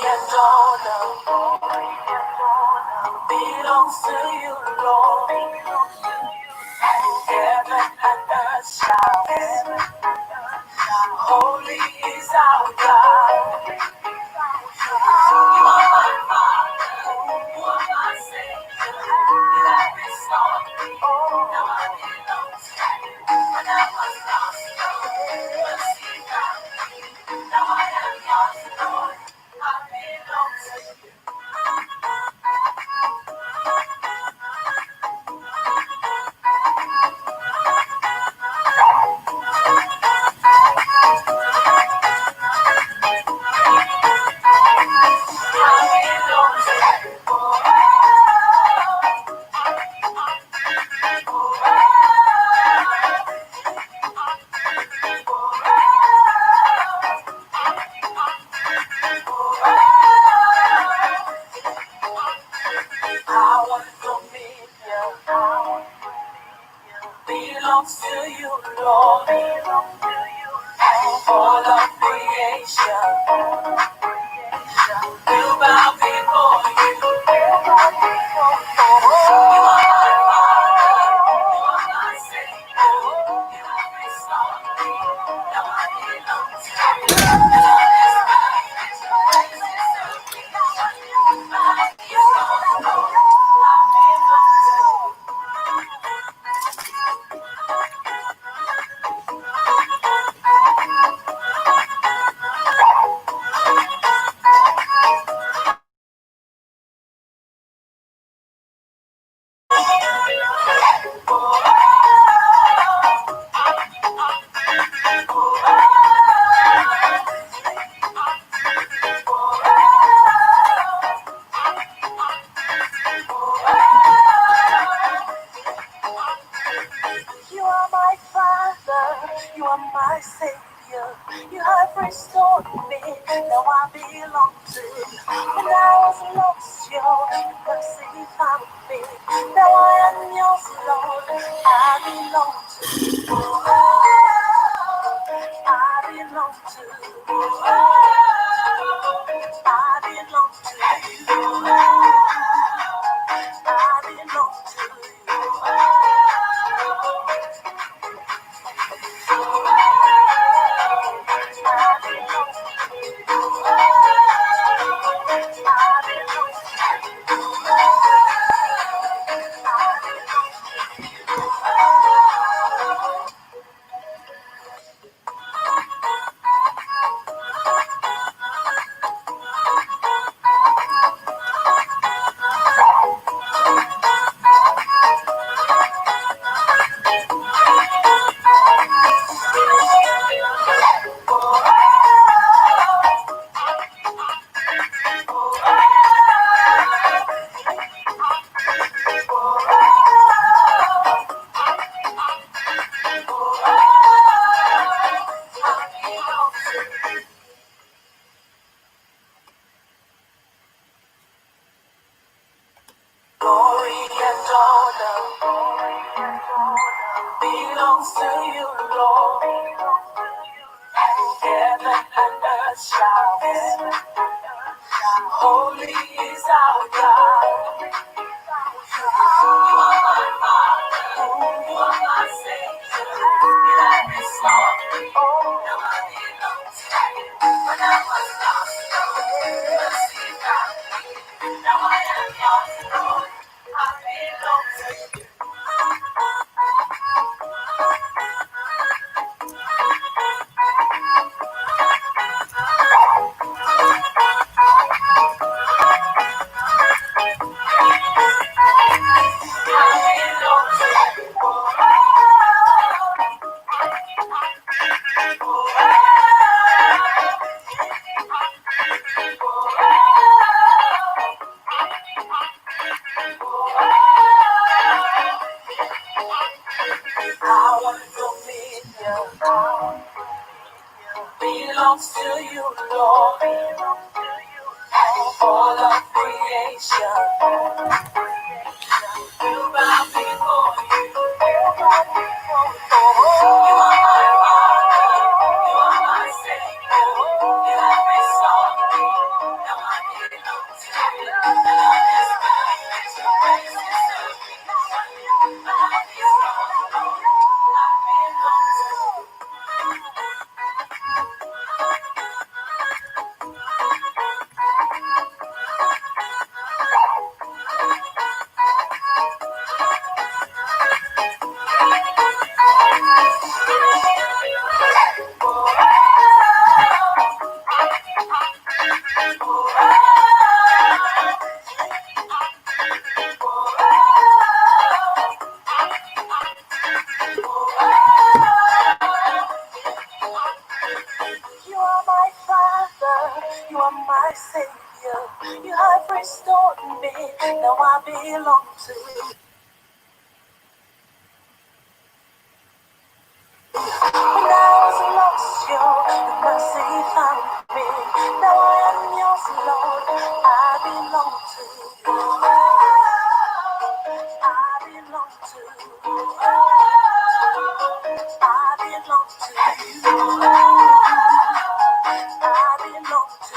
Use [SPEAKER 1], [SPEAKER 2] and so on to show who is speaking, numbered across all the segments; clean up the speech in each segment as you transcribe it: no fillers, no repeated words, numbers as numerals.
[SPEAKER 1] and honor belongs to you, Lord. Heaven and earth shout, holy is our God. You are my Father, you are my Savior. You have restored me, now I belong to you. When I was lost, Lord, mercy found me. Now I am yours, Lord, I belong to you. Power, dominion, belongs to you, Lord. All of creation will bow before you. You are my Father, you are my Savior. You have restored me, now I belong to you. Love is mine, praise is to me. Mine is yours, Lord, I belong to you. You are my Father, you are my Savior. You have restored me, now I belong to you. When I was lost, your mercy found me. Now I am yours, Lord, I belong to you. I belong to you. I belong to you. I belong to glory and honor belongs to you, Lord. Heaven and earth shout, holy is our God. You are my Father, you are my Savior. You have restored me, now I belong to you. When I was lost, Lord, mercy found me. Now I am yours, Lord, I belong to you. Power, dominion belongs to you, Lord. All of creation will bow before you. my Savior. You have restored me. Now I belong to you. When I was lost, your mercy found me. Now I am yours, Lord. I belong to you. I belong to you. I belong to you. I belong to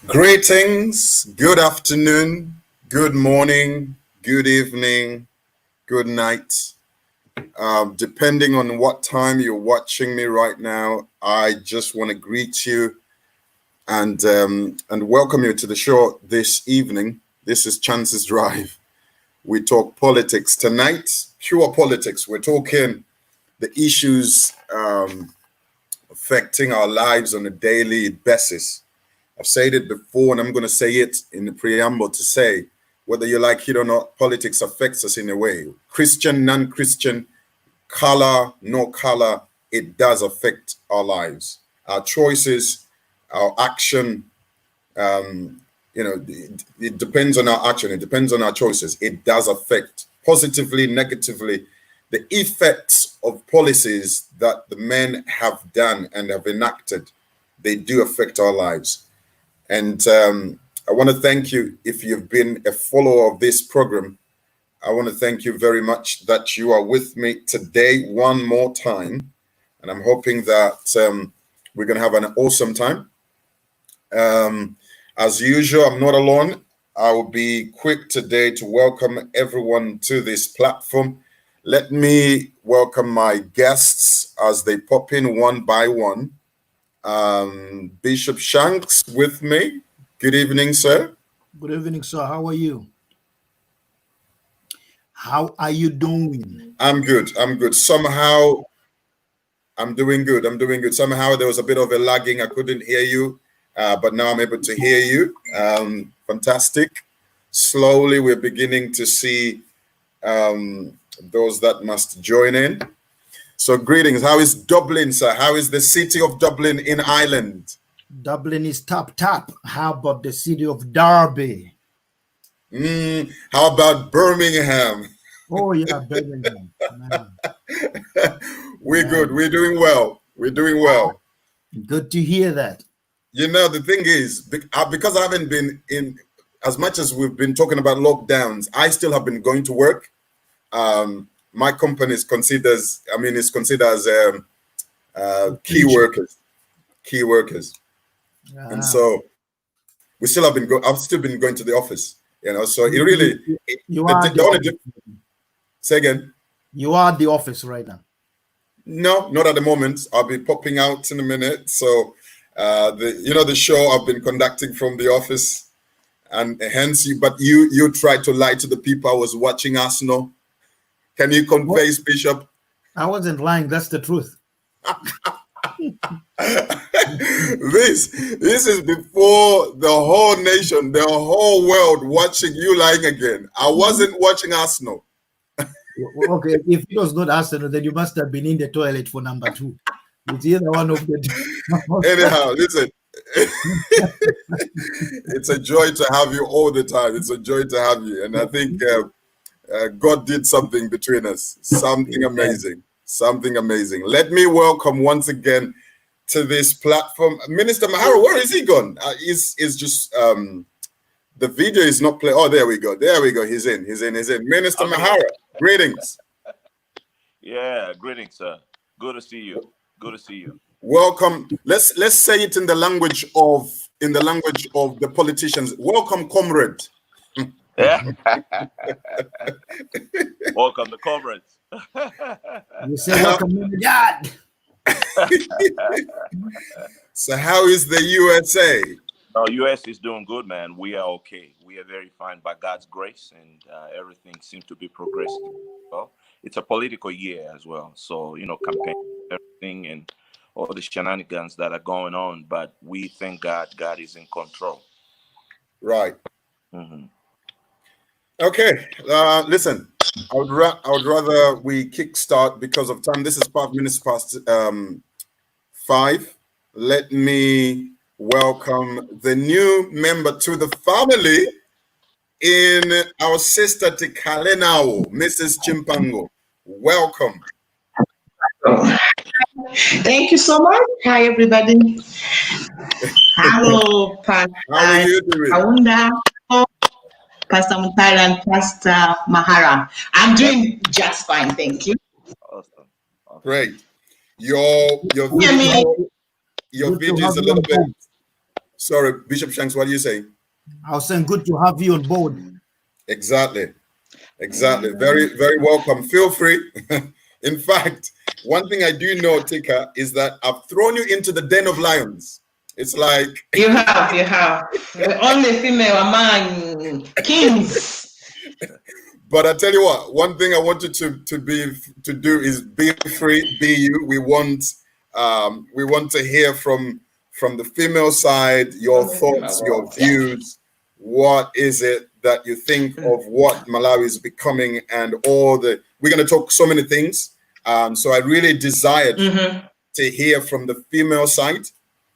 [SPEAKER 2] Greetings, good afternoon, good morning, good evening, good night. Depending on what time you're watching me right now, I just want to greet you and welcome you to the show this evening. This is Chance's Drive. We talk politics tonight, pure politics. We're talking the issues affecting our lives on a daily basis. I've said it before, and I'm going to say it in the preamble to say, whether you like it or not, politics affects us in a way. Christian, non-Christian, color, no color, it does affect our lives. Our choices, our action, it depends on our action. It depends on our choices. It does affect positively, negatively. The effects of policies that the men have done and have enacted, they do affect our lives. And I want to thank you if you've been a follower of this program. I want to thank you very much that you are with me today one more time. And I'm hoping that we're going to have an awesome time. As usual, I'm not alone. I will be quick today to welcome everyone to this platform. Let me welcome my guests as they pop in one by one. Bishop Shanks with me. Good evening, sir.
[SPEAKER 3] Good evening, sir. How are you? How are you doing?
[SPEAKER 2] I'm good. Somehow, I'm doing good. Somehow there was a bit of a lagging. I couldn't hear you, but now I'm able to hear you. Fantastic. Slowly, we're beginning to see those that must join in. So greetings. How is Dublin, sir? How is the city of Dublin in Ireland?
[SPEAKER 3] Dublin is top. How about the city of Derby?
[SPEAKER 2] How about Birmingham?
[SPEAKER 3] Oh, yeah, Birmingham.
[SPEAKER 2] We're good. We're doing well.
[SPEAKER 3] Good to hear that.
[SPEAKER 2] You know, the thing is, because I haven't been in, as much as we've been talking about lockdowns, I still have been going to work. My company is considered as key workers. And so we still have been I've still been going to the office, so it really say again.
[SPEAKER 3] You are at the office right now?
[SPEAKER 2] No, not at the moment. I'll be popping out in a minute. So the show I've been conducting from the office, and hence you tried to lie to the people I was watching Arsenal. Can you confess, Bishop?
[SPEAKER 3] I wasn't lying. That's the truth.
[SPEAKER 2] This is before the whole nation, the whole world watching you lying again. I wasn't watching Arsenal.
[SPEAKER 3] Okay, if it was not Arsenal, then you must have been in the toilet for number 2. It's either one of the two.
[SPEAKER 2] Anyhow, listen. It's a joy to have you all the time. It's a joy to have you. And I think God did something between us. Something amazing. Let me welcome once again to this platform. Minister Mahara, where is he gone? Is just the video is not playing. Oh, there we go. There we go. He's in. Minister Mahara, greetings.
[SPEAKER 4] Yeah, greetings, sir. Good to see you. Good to see you.
[SPEAKER 2] Welcome. Let's say it in the language of the politicians. Welcome, comrade.
[SPEAKER 4] Yeah. Welcome to comrades.
[SPEAKER 3] You say welcome to the God.
[SPEAKER 2] So how is the USA?
[SPEAKER 4] No, US is doing good, man. We are okay. We are very fine by God's grace, and everything seems to be progressing well. It's a political year as well, so campaign, everything, and all the shenanigans that are going on. But we thank God. God is in control.
[SPEAKER 2] Right.
[SPEAKER 4] Mm-hmm.
[SPEAKER 2] Okay. Listen, I would rather we kickstart because of time. This is 5 minutes past 5. Let me welcome the new member to the family in our sister Tikalenao, Mrs. Chimpango. Welcome.
[SPEAKER 5] Thank you so much. Hi, everybody. Hello, Pastor
[SPEAKER 2] How are you doing?
[SPEAKER 5] Kaunda, Pastor Mutara, and Pastor Mahara. I'm doing just fine, thank you.
[SPEAKER 4] Awesome.
[SPEAKER 2] Great. Your video is a little bit. Sorry, Bishop Shanks, what do you say?
[SPEAKER 3] I was saying good to have you on board.
[SPEAKER 2] Exactly. Very, very welcome. Feel free. In fact, one thing I do know, Tika, is that I've thrown you into the den of lions. It's like
[SPEAKER 5] You have. The only female among kings.
[SPEAKER 2] But I tell you what, one thing I want you to do is be free, be you. We want to hear from the female side, your thoughts, your views. What is it that you think of what Malawi is becoming, and we're going to talk so many things. So I really desired to hear from the female side.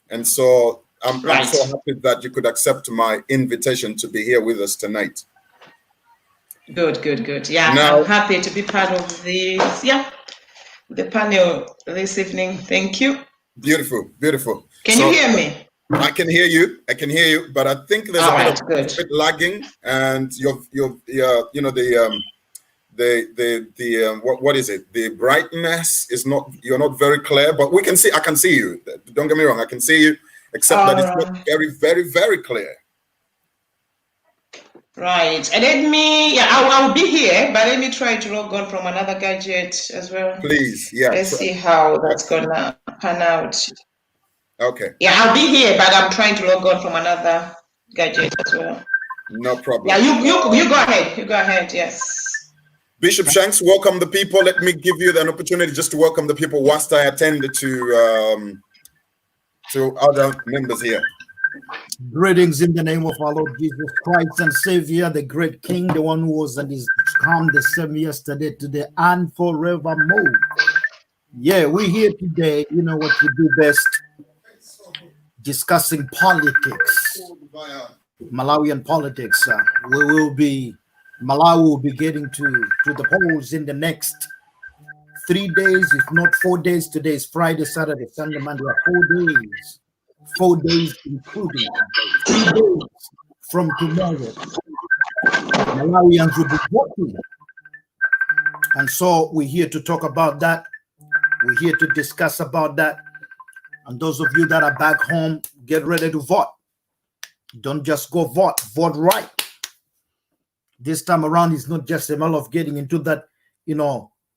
[SPEAKER 2] And so I'm so happy that you could accept my invitation to be here with us tonight.
[SPEAKER 5] Good. Yeah, now, I'm happy to be part of the panel this evening. Thank you.
[SPEAKER 2] Beautiful.
[SPEAKER 5] Can you hear me?
[SPEAKER 2] I can hear you, but I think there's a bit lagging, and what is it? The brightness is not. You're not very clear, but we can see. I can see you. Don't get me wrong. I can see you, except that it's not very, very, very clear.
[SPEAKER 5] Right. And let me. Yeah, I'll be here, but let me try to log on from another gadget as well.
[SPEAKER 2] Please. Yeah.
[SPEAKER 5] Let's see how that's gonna pan out.
[SPEAKER 2] Okay.
[SPEAKER 5] Yeah, I'll be here, but I'm trying to log on from another gadget as well.
[SPEAKER 2] No problem.
[SPEAKER 5] Yeah, you go ahead. You go ahead. Yes.
[SPEAKER 2] Bishop Shanks, welcome the people. Let me give you an opportunity just to welcome the people whilst I attend to other members here.
[SPEAKER 3] Greetings in the name of our Lord Jesus Christ and Savior, the great King, the one who was and is come the same yesterday, today, and forevermore. Yeah, we're here today. You know what we do best, discussing politics, Malawian politics. Malawi will be getting to the polls in the next 3 days, if not 4 days. Today is Friday, Saturday, Sunday, Monday. 4 days. 4 days including 3 days from tomorrow. Malawians will be voting. And so we're here to talk about that. We're here to discuss about that. And those of you that are back home, get ready to vote. Don't just go vote right. This time around, it's not just a matter of getting into that,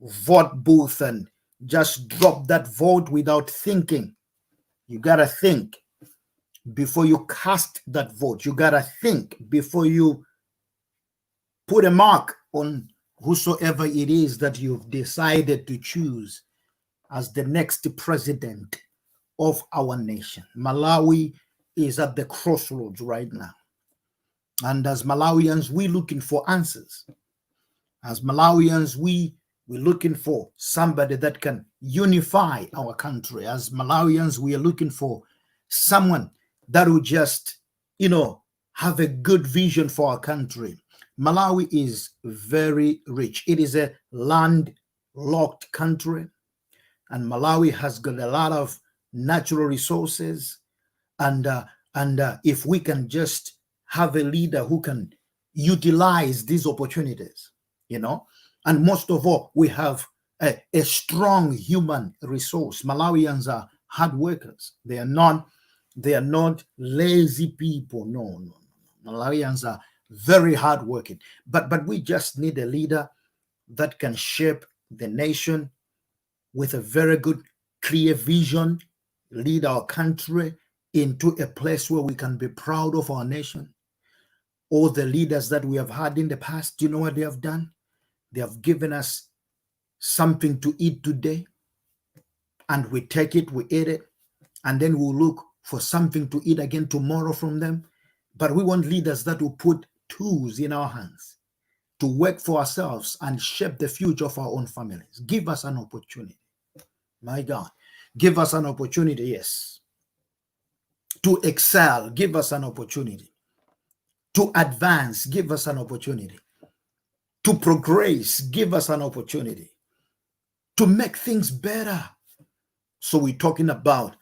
[SPEAKER 3] vote booth and just drop that vote without thinking. You got to think before you cast that vote. You got to think before you put a mark on whosoever it is that you've decided to choose as the next president of our nation. Malawi is at the crossroads right now. And as Malawians, we're looking for answers. As Malawians, we're looking for somebody that can unify our country. As Malawians, we are looking for someone that will just, have a good vision for our country. Malawi is very rich. It is a landlocked country, and Malawi has got a lot of natural resources, and if we can just have a leader who can utilize these opportunities, and most of all, we have a strong human resource. Malawians are hard workers. They are not lazy people. No. Malawians are very hardworking. But we just need a leader that can shape the nation with a very good, clear vision, lead our country into a place where we can be proud of our nation. All the leaders that we have had in the past, do you know what they have done? They have given us something to eat today, and we take it, we eat it, and then we'll look for something to eat again tomorrow from them. But we want leaders that will put tools in our hands to work for ourselves and shape the future of our own families. Give us an opportunity. My God, give us an opportunity, yes, to excel. Give us an opportunity to advance. Give us an opportunity to progress. Give us an opportunity to make things better. So we're talking about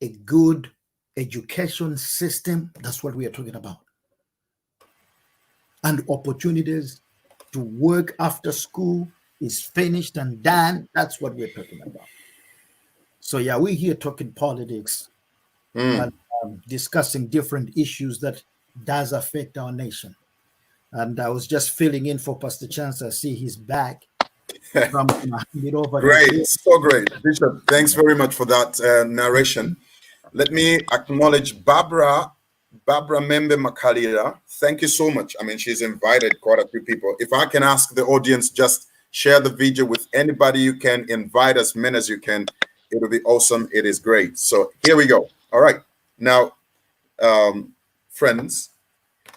[SPEAKER 3] a good education system. That's what we are talking about. And opportunities to work after school is finished and done. That's what we're talking about. So yeah, we're here talking politics and discussing different issues that does affect our nation. And I was just filling in for Pastor Chance. I see he's back. So I'm going to hand it over to
[SPEAKER 2] Great,
[SPEAKER 3] him.
[SPEAKER 2] so great. Bishop, thanks very much for that narration. Let me acknowledge Barbara Membe Makalira. Thank you so much. I mean, she's invited quite a few people. If I can ask the audience, just share the video with anybody you can, invite as many as you can. It'll be awesome. It is great. So here we go. All right. Now, friends,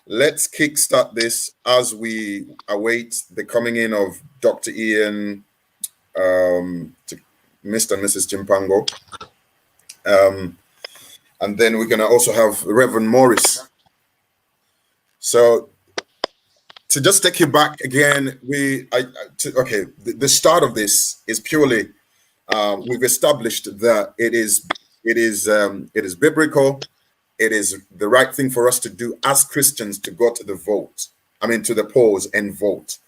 [SPEAKER 2] let's kickstart this as we await the coming in of Dr. Ian, to Mr. and Mrs. Chimpango. And then we're going to also have Reverend Morris. So to just take you back again, the start of this is purely, we've established that it is biblical. It is the right thing for us to do as Christians to go to the vote. I mean, to the polls and vote.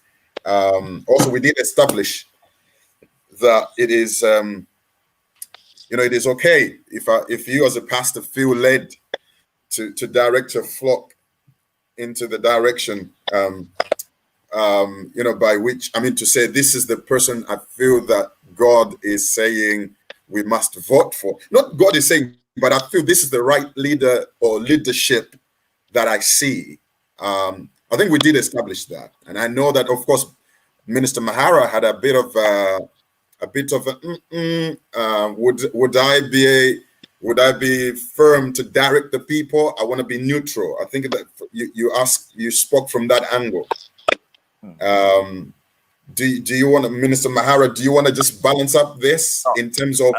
[SPEAKER 2] Also, we did establish that it is, it is okay if you as a pastor feel led to direct your flock into the direction, by which, I mean, to say this is the person I feel that God is saying we must vote for. Not God is saying, but I feel this is the right leader or leadership that I see. I think we did establish that, and I know that, of course, Minister Mahara had a bit of would I be firm to direct the people? I want to be neutral. I think that you spoke from that angle. Do you want to, Minister Mahara? Do you want to just balance up this in terms of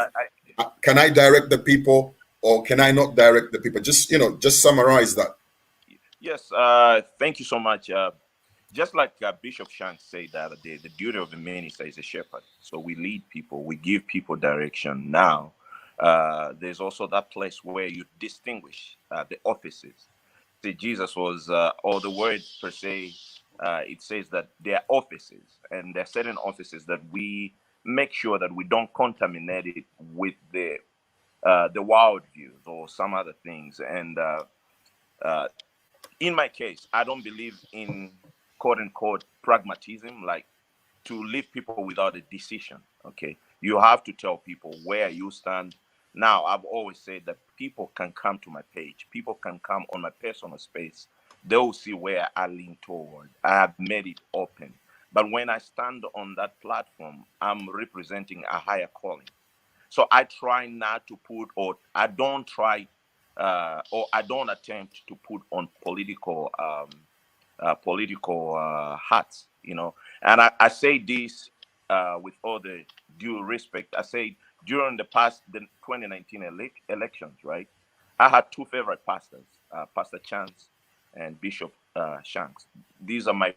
[SPEAKER 2] can I direct the people or can I not direct the people? Just summarize that.
[SPEAKER 4] Yes. Thank you so much. Just like Bishop Shanks said the other day, the duty of the minister is a shepherd. So we lead people, we give people direction. Now, there's also that place where you distinguish the offices. See, Jesus was, or the word per se, it says that there are offices, and there are certain offices that we make sure that we don't contaminate it with the wild views or some other things. And in my case, I don't believe in quote unquote pragmatism, like to leave people without a decision. Okay, you have to tell people where you stand. Now, I've always said that people can come to my page, people can come on my personal space, they will see where I lean toward. I have made it open. But when I stand on that platform, I'm representing a higher calling. So I try not to put, or I don't try, or I don't attempt to put on political hats, And I say this with all the due respect. I say during the 2019 elections, right? I had two favorite pastors, Pastor Chance and Bishop Shanks. These are my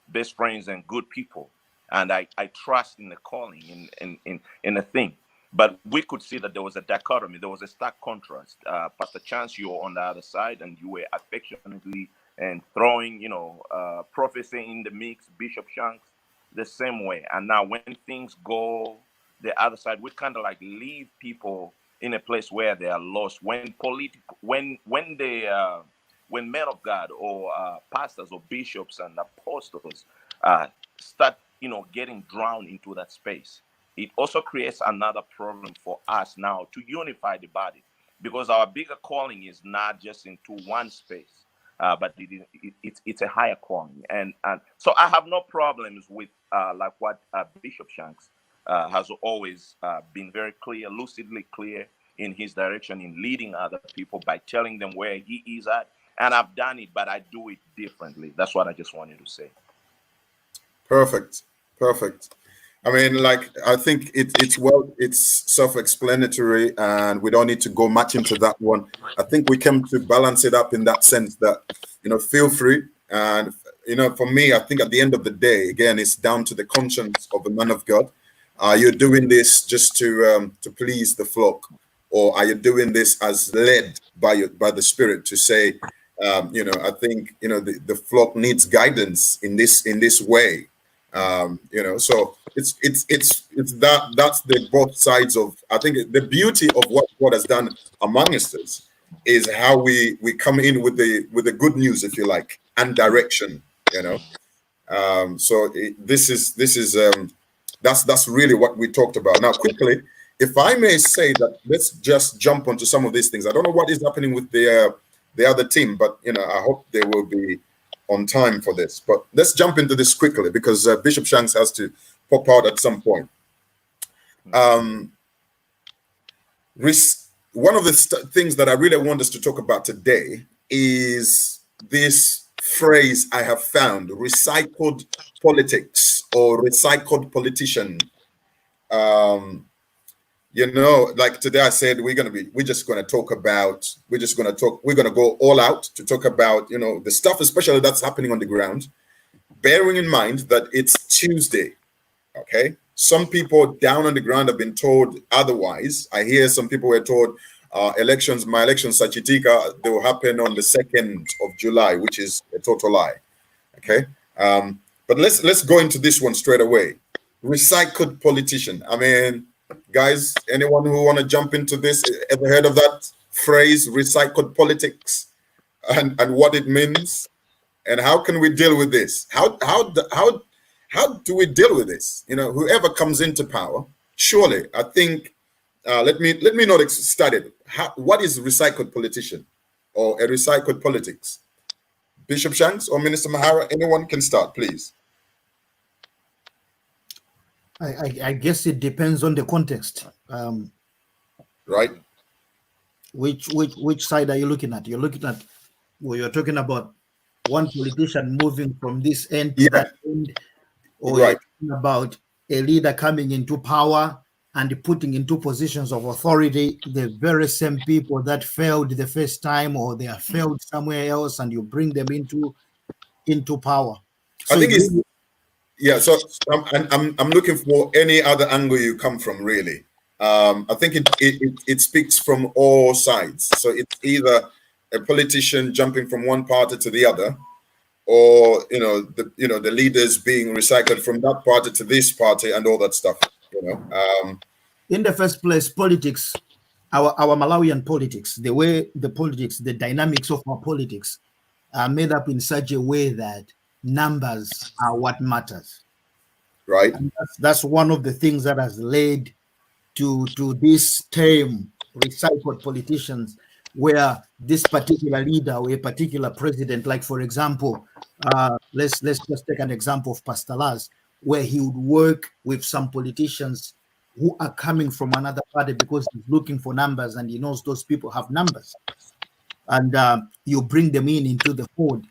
[SPEAKER 4] best friends and good people, and I trust in the calling in the thing. But we could see that there was a dichotomy, there was a stark contrast. Pastor Chance, you were on the other side, and you were affectionately and throwing, prophecy in the mix. Bishop Shanks, the same way. And now when things go the other side, we kind of like leave people in a place where they are lost. When when men of God or pastors or bishops and apostles start, getting drowned into that space, it also creates another problem for us now to unify the body, because our bigger calling is not just into one space, but it's a higher calling. And so I have no problems with like what Bishop Shanks has always been very clear, lucidly clear in his direction in leading other people by telling them where he is at. And I've done it, but I do it differently. That's what I just wanted to say.
[SPEAKER 2] Perfect. I mean, like, I think it's self-explanatory, and we don't need to go much into that one. I think we came to balance it up in that sense that, feel free. And, for me, I think at the end of the day, again, it's down to the conscience of the man of God. Are you doing this just to please the flock, or are you doing this as led by the Spirit to say, I think, the flock needs guidance in this way. So it's that's the both sides of, I think, the beauty of what God has done among us is how we come in with the good news, if you like, and direction. This is that's really what we talked about. Now, quickly, if I may say that, let's just jump onto some of these things. I don't know what is happening with the other team, but I hope they will be on time for this. But let's jump into this quickly, because Bishop Shanks has to pop out at some point. One of the things that I really want us to talk about today is this phrase I have found: recycled politics or recycled politician. Like today I said, we're going to go all out to talk about, the stuff, especially that's happening on the ground, bearing in mind that it's Tuesday. Okay. Some people down on the ground have been told otherwise. I hear some people were told my election, Sachitika, they will happen on the 2nd of July, which is a total lie. Okay. But let's go into this one straight away. Recycled politician. I mean, guys, anyone who want to jump into this, ever heard of that phrase, recycled politics, and what it means, and how can we deal with this? How do we deal with this? Whoever comes into power, surely, I think, let me not start it. What is recycled politician or a recycled politics? Bishop Shanks or Minister Mahara, anyone can start, please.
[SPEAKER 3] I guess it depends on the context.
[SPEAKER 2] Right.
[SPEAKER 3] Which side are you looking at? You're talking about one politician moving from this end to that end, or
[SPEAKER 2] right,
[SPEAKER 3] you're talking about a leader coming into power and putting into positions of authority the very same people that failed the first time, or they are failed somewhere else, and you bring them into power. So
[SPEAKER 2] I think it's so I'm looking for any other angle you come from, really. I think it speaks from all sides. So it's either a politician jumping from one party to the other, or the leaders being recycled from that party to this party and all that stuff.
[SPEAKER 3] In the first place, politics, our Malawian politics, the dynamics of our politics are made up in such a way that numbers are what matters.
[SPEAKER 2] Right.
[SPEAKER 3] And that's one of the things that has led to this term, recycled politicians, where this particular leader or a particular president, like for example, let's just take an example of Pastor Laz, where he would work with some politicians who are coming from another party because he's looking for numbers and he knows those people have numbers. And you bring them into the fold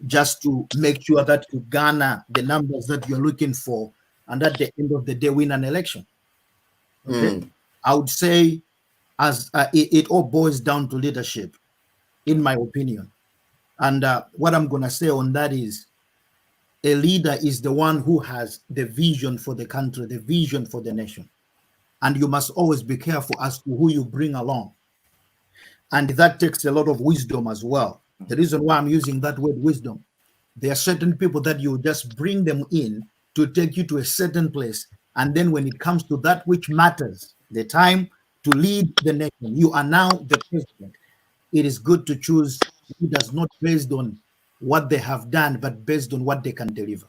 [SPEAKER 3] just to make sure that you garner the numbers that you're looking for, and at the end of the day, win an election. Okay, I would say, as it all boils down to leadership, in my opinion. And what I'm going to say on that is, a leader is the one who has the vision for the country, the vision for the nation. and you must always be careful as to who you bring along. And that takes a lot of wisdom as well. The reason why I'm using that word wisdom, there are certain people that you just bring them in to take you to a certain place. And then when it comes to that which matters, the time to lead the nation, you are now the president. It is good to choose leaders not based on what they have done, but based on what they can deliver.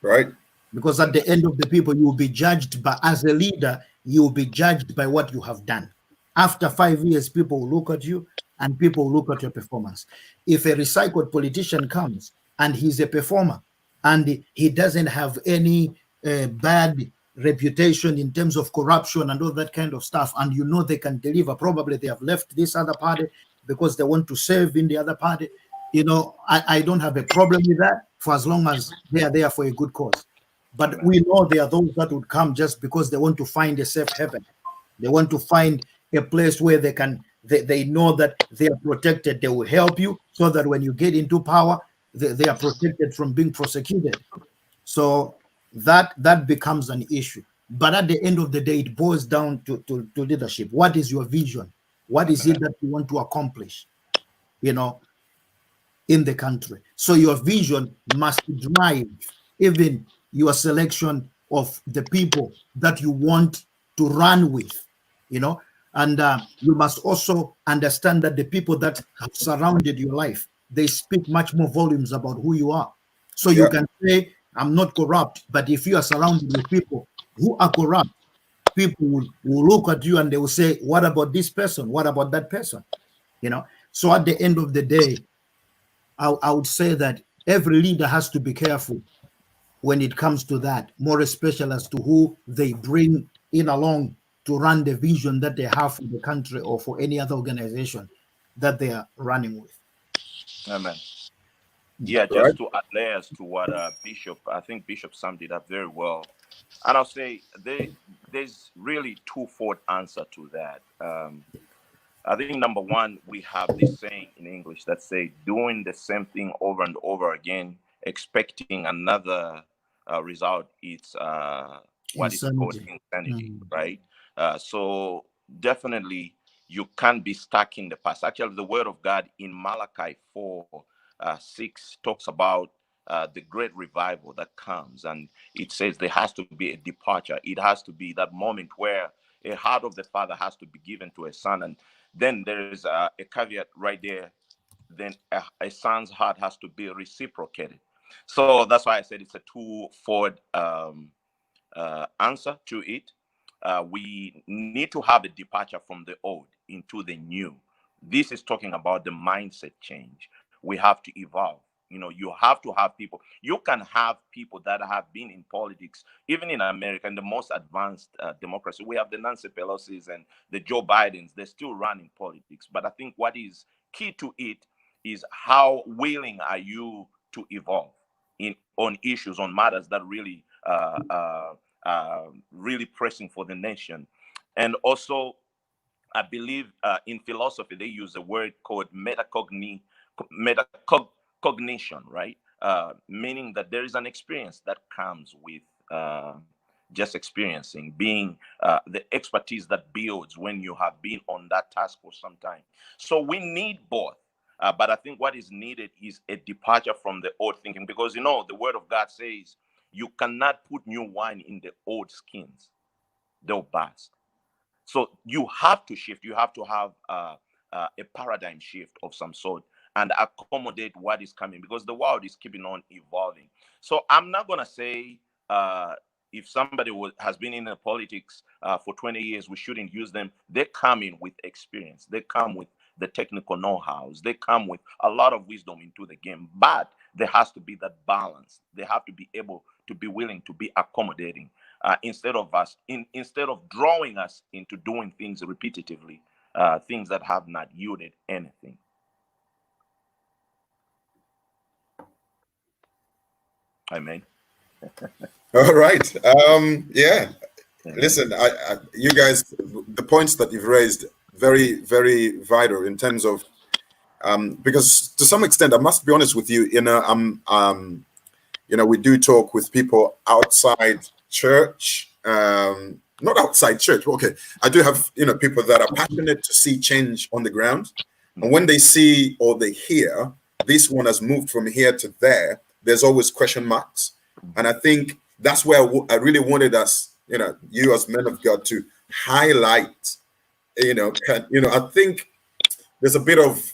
[SPEAKER 2] Right.
[SPEAKER 3] Because at the end of the people, you will be judged by, as a leader, you will be judged by what you have done. After 5 years, people will look at you and people will look at your performance. If a recycled politician comes and he's a performer and he doesn't have any bad reputation in terms of corruption and all that kind of stuff, and you know they can deliver, probably they have left this other party because they want to serve in the other party. You know, I don't have a problem with that for as long as they are there for a good cause. But we know there are those that would come just because they want to find a safe haven. They want to find a place where they can, they know that they are protected. They will help you so that when you get into power, they are protected from being prosecuted. So that becomes an issue. But at the end of the day, it boils down to leadership. What is your vision? What is it that you want to accomplish, you know, in the country? So your vision must drive even your selection of the people that you want to run with, you know. And you must also understand that the people that have surrounded your life, they speak much more volumes about who you are. So you can say, I'm not corrupt, but if you are surrounded with people who are corrupt, people will look at you and they will say, what about this person? What about that person? You know. So at the end of the day, I would say that every leader has to be careful when it comes to that, more especially as to who they bring in along to run the vision that they have for the country or for any other organization that they are running with.
[SPEAKER 4] Amen. Yeah, just to add layers to what I think Bishop summed it up very well. And I'll say there's really twofold answer to that. I think number one, we have this saying in English that say doing the same thing over and over again, expecting another result. It's what is called insanity, right? So definitely you can't be stuck in the past. Actually, the word of God in Malachi 4:6 talks about the great revival that comes, and it says there has to be a departure. It has to be that moment where a heart of the father has to be given to a son, and then there is a caveat right there. Then a son's heart has to be reciprocated. So that's why I said it's a two-fold answer to it. We need to have a departure from the old into the new. This is talking about the mindset change. We have to evolve. You know, you have to have people. You can have people that have been in politics, even in America, in the most advanced democracy. We have the Nancy Pelosi's and the Joe Bidens. They're still running politics. But I think what is key to it is how willing are you to evolve on issues, on matters that really really pressing for the nation. And also, I believe in philosophy, they use a word called metacognition, right? Meaning that there is an experience that comes with just experiencing, being the expertise that builds when you have been on that task for some time. So we need both. But I think what is needed is a departure from the old thinking, because, you know, the word of God says you cannot put new wine in the old skins. They'll burst. So you have to shift. You have to have a paradigm shift of some sort and accommodate what is coming, because the world is keeping on evolving. So I'm not going to say if somebody has been in the politics for 20 years, we shouldn't use them. They come in with experience. They come with the technical know-hows. They come with a lot of wisdom into the game. But there has to be that balance. They have to be able to be willing to be accommodating. Instead of drawing us into doing things repetitively, things that have not yielded anything. Amen.
[SPEAKER 2] All right. Yeah. Listen, you guys, the points that you've raised, very, very vital in terms of, because to some extent, I must be honest with you, we do talk with people outside church, not outside church. Okay, I do have people that are passionate to see change on the ground, and when they see or they hear this one has moved from here to there, there's always question marks, and I think that's where I really wanted us, you as men of God, to highlight. I think there's a bit of,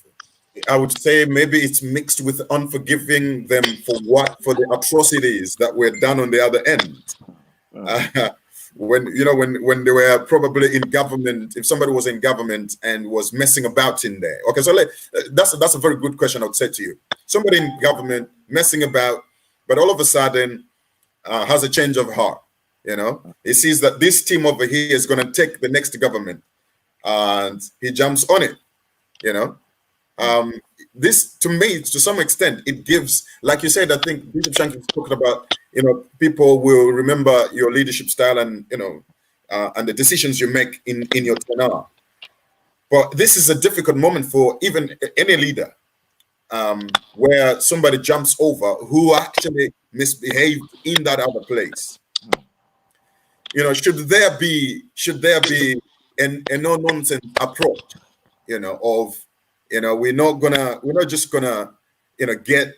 [SPEAKER 2] I would say maybe it's mixed with unforgiving them for the atrocities that were done on the other end. When they were probably in government, if somebody was in government and was messing about in there. Okay, so that's a very good question I would say to you. Somebody in government messing about, but all of a sudden has a change of heart. He sees that this team over here is going to take the next government, and he jumps on it. This, to me, to some extent, it gives, like you said, I think Bishop Shank is talking about, people will remember your leadership style and, and the decisions you make in your tenure. But this is a difficult moment for even any leader, where somebody jumps over who actually misbehaved in that other place. Should there be a no-nonsense approach, of, we're not just gonna, get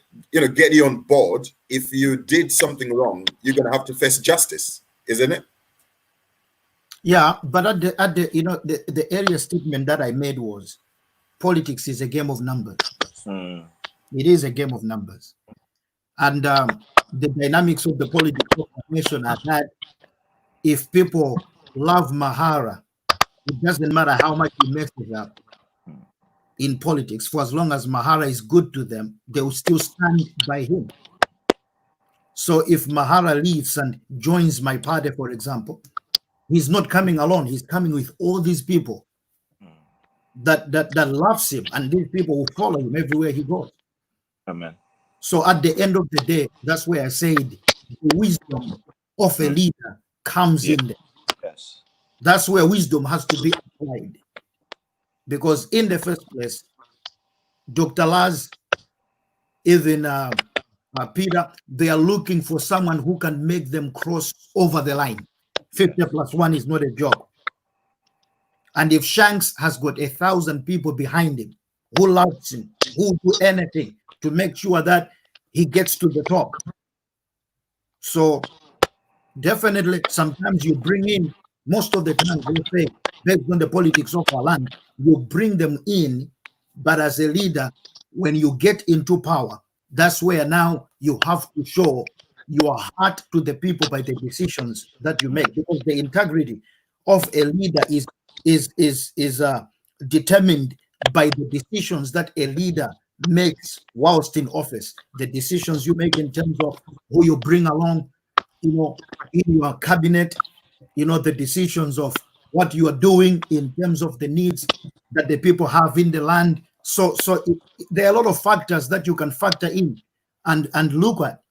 [SPEAKER 2] you on board. If you did something wrong, you're gonna have to face justice, isn't it?
[SPEAKER 3] Yeah, but at the area statement that I made was, politics is a game of numbers. It is a game of numbers, and the dynamics of the political nation are that if people love Mahara, it doesn't matter how much he messes up in politics. For as long as Mahara is good to them, they will still stand by him. So if Mahara leaves and joins my party, for example, he's not coming alone. He's coming with all these people that loves him, and these people will follow him everywhere he goes.
[SPEAKER 4] Amen.
[SPEAKER 3] So at the end of the day, that's where I said the wisdom of a leader comes in there.
[SPEAKER 4] Yes.
[SPEAKER 3] That's where wisdom has to be applied. Because in the first place, Dr. Laz, even Peter, they are looking for someone who can make them cross over the line. 50 plus 1 is not a joke. And if Shanks has got 1,000 people behind him who loves him, who do anything to make sure that he gets to the top. So definitely, sometimes you bring in, most of the time, they say, based on the politics of our land, you bring them in, but as a leader, when you get into power, that's where now you have to show your heart to the people by the decisions that you make, because the integrity of a leader is determined by the decisions that a leader makes whilst in office. The decisions you make in terms of who you bring along, in your cabinet, the decisions of what you are doing in terms of the needs that the people have in the land. So there are a lot of factors that you can factor in and look at.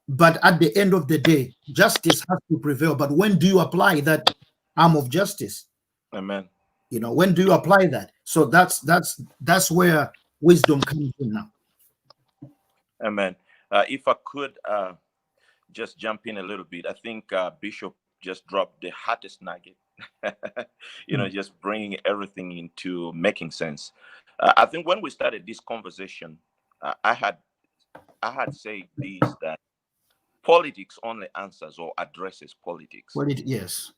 [SPEAKER 3] But at the end of the day, justice has to prevail. But when do you apply that arm of justice?
[SPEAKER 4] Amen.
[SPEAKER 3] When do you apply that? So that's where wisdom comes in now.
[SPEAKER 4] Amen. If I could just jump in a little bit, I think Bishop just dropped the hottest nugget. Just bringing everything into making sense. I think when we started this conversation, I had said this, that politics only answers or addresses politics.
[SPEAKER 3] Yes.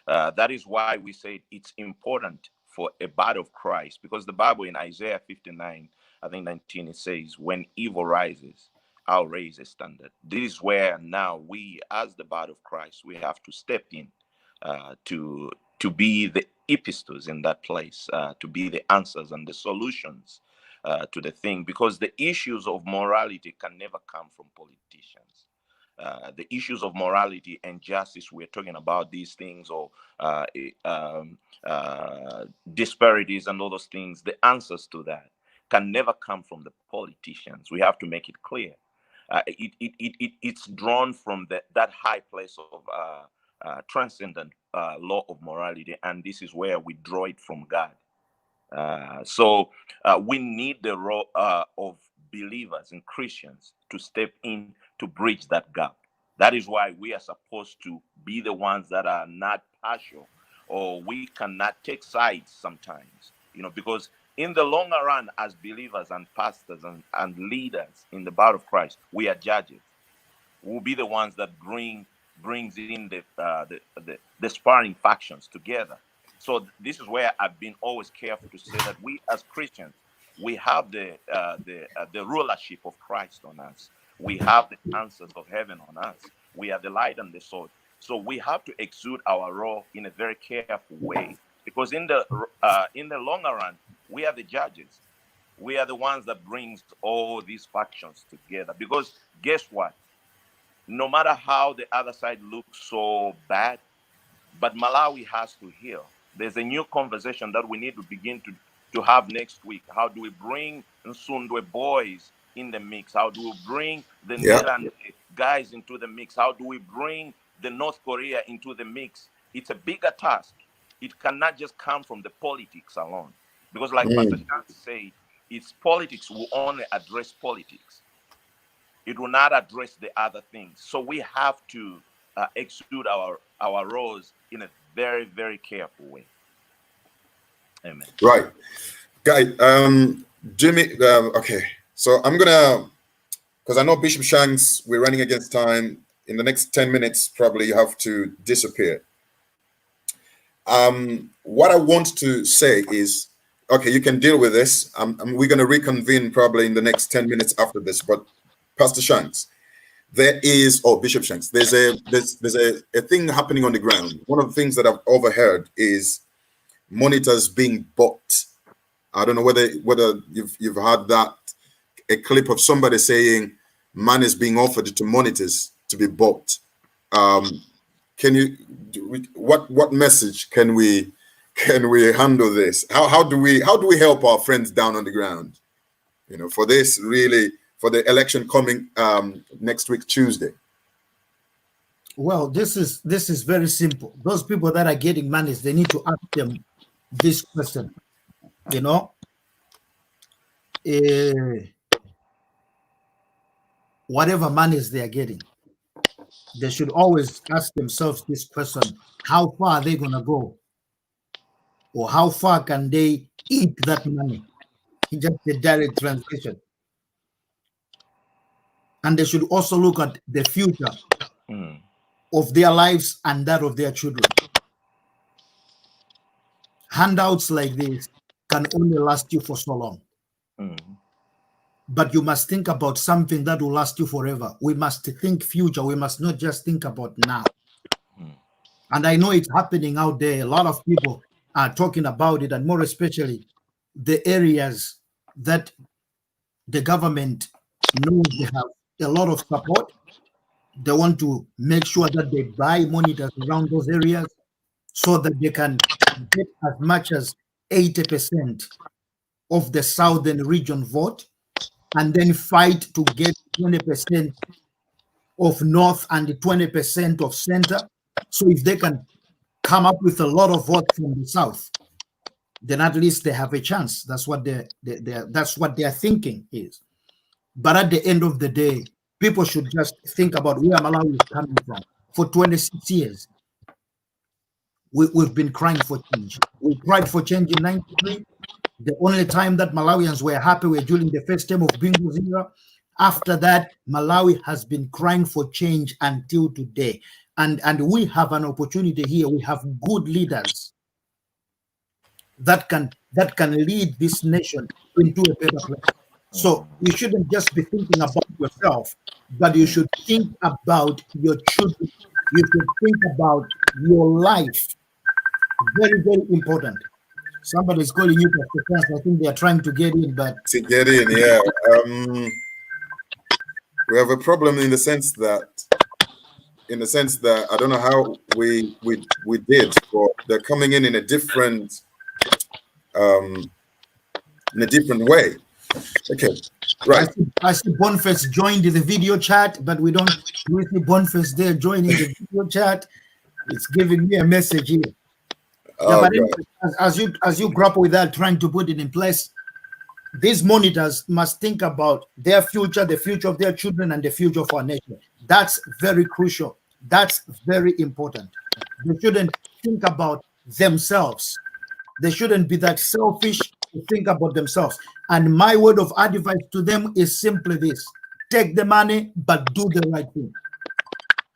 [SPEAKER 4] That is why we said it's important for a body of Christ, because the Bible in Isaiah 59, I think 19, it says, when evil rises, I'll raise a standard. This is where now we, as the body of Christ, we have to step in to be the epistles in that place, to be the answers and the solutions to the thing, because the issues of morality can never come from politicians. The issues of morality and justice, we're talking about these things, or disparities and all those things, the answers to that can never come from the politicians. We have to make it clear. It's drawn from that high place of transcendent law of morality, and this is where we draw it from God. So we need the role of believers and Christians to step in to bridge that gap. That is why we are supposed to be the ones that are not partial, or we cannot take sides sometimes, because in the longer run, as believers and pastors and leaders in the body of Christ, we are judges. We'll be the ones that brings in the sparring factions together. So this is where I've been always careful to say that we as Christians, we have the rulership of Christ on us. We have the answers of heaven on us. We are the light and the sword. So we have to exude our role in a very careful way, because in the longer run, we are the judges. We are the ones that brings all these factions together. Because guess what? No matter how the other side looks so bad, but Malawi has to heal. There's a new conversation that we need to begin to have next week. How do we bring Nsundwe boys in the mix? How do we bring the Nilande guys into the mix? How do we bring the North Korea into the mix? It's a bigger task. It cannot just come from the politics alone. Because like Pastor Chance said, it's politics will only address politics. It will not address the other things. So we have to execute our roles in a very, very careful way. Amen.
[SPEAKER 2] Right. Guy, Jimmy, okay. So I'm going to, because I know Bishop Shanks, we're running against time. In the next 10 minutes, probably you have to disappear. What I want to say is, okay, you can deal with this. We're going to reconvene probably in the next 10 minutes after this. But Pastor Shanks, there is, Bishop Shanks, there's a thing happening on the ground. One of the things that I've overheard is monitors being bought. I don't know whether you've heard that, a clip of somebody saying man is being offered to monitors to be bought. Can you, what message can we handle this? How do we help our friends down on the ground? For this really, for the election coming next week, Tuesday.
[SPEAKER 3] Well, this is very simple. Those people that are getting monies, they need to ask them this question. Whatever monies they are getting, they should always ask themselves this question: how far are they going to go, or how far can they eat that money? In just the direct translation. And they should also look at the future of their lives and that of their children. Handouts like this can only last you for so long. But you must think about something that will last you forever. We must think future. We must not just think about now. And I know it's happening out there. A lot of people are talking about it, and more especially the areas that the government knows they have a lot of support. They want to make sure that they buy monitors around those areas so that they can get as much as 80% of the southern region vote, and then fight to get 20% of north and 20% of center. So if they can come up with a lot of votes from the south, then at least they have a chance. That's what their thinking is. But at the end of the day, people should just think about where Malawi is coming from. For 26 years, we've been crying for change. We cried for change in 93. The only time that Malawians were happy were during the first term of Bingo's era. After that, Malawi has been crying for change until today. And we have an opportunity here. We have good leaders that can lead this nation into a better place. So you shouldn't just be thinking about yourself, but you should think about your children. You should think about your life. Very, very important. Somebody's calling you, Pastor France. I think they are trying to get in, but
[SPEAKER 2] to get in, yeah. We have a problem in the sense that I don't know how we did, but they're coming in a different way. Okay, right.
[SPEAKER 3] I see Boniface joined the video chat, but we see Boniface there joining the video chat. It's giving me a message here. Yeah, but anyway, as you grapple with that, trying to put it in place, these monitors must think about their future, the future of their children, and the future of our nation. That's very crucial. That's very important. They shouldn't think about themselves. They shouldn't be that selfish to think about themselves. And my word of advice to them is simply this: take the money, but do the right thing.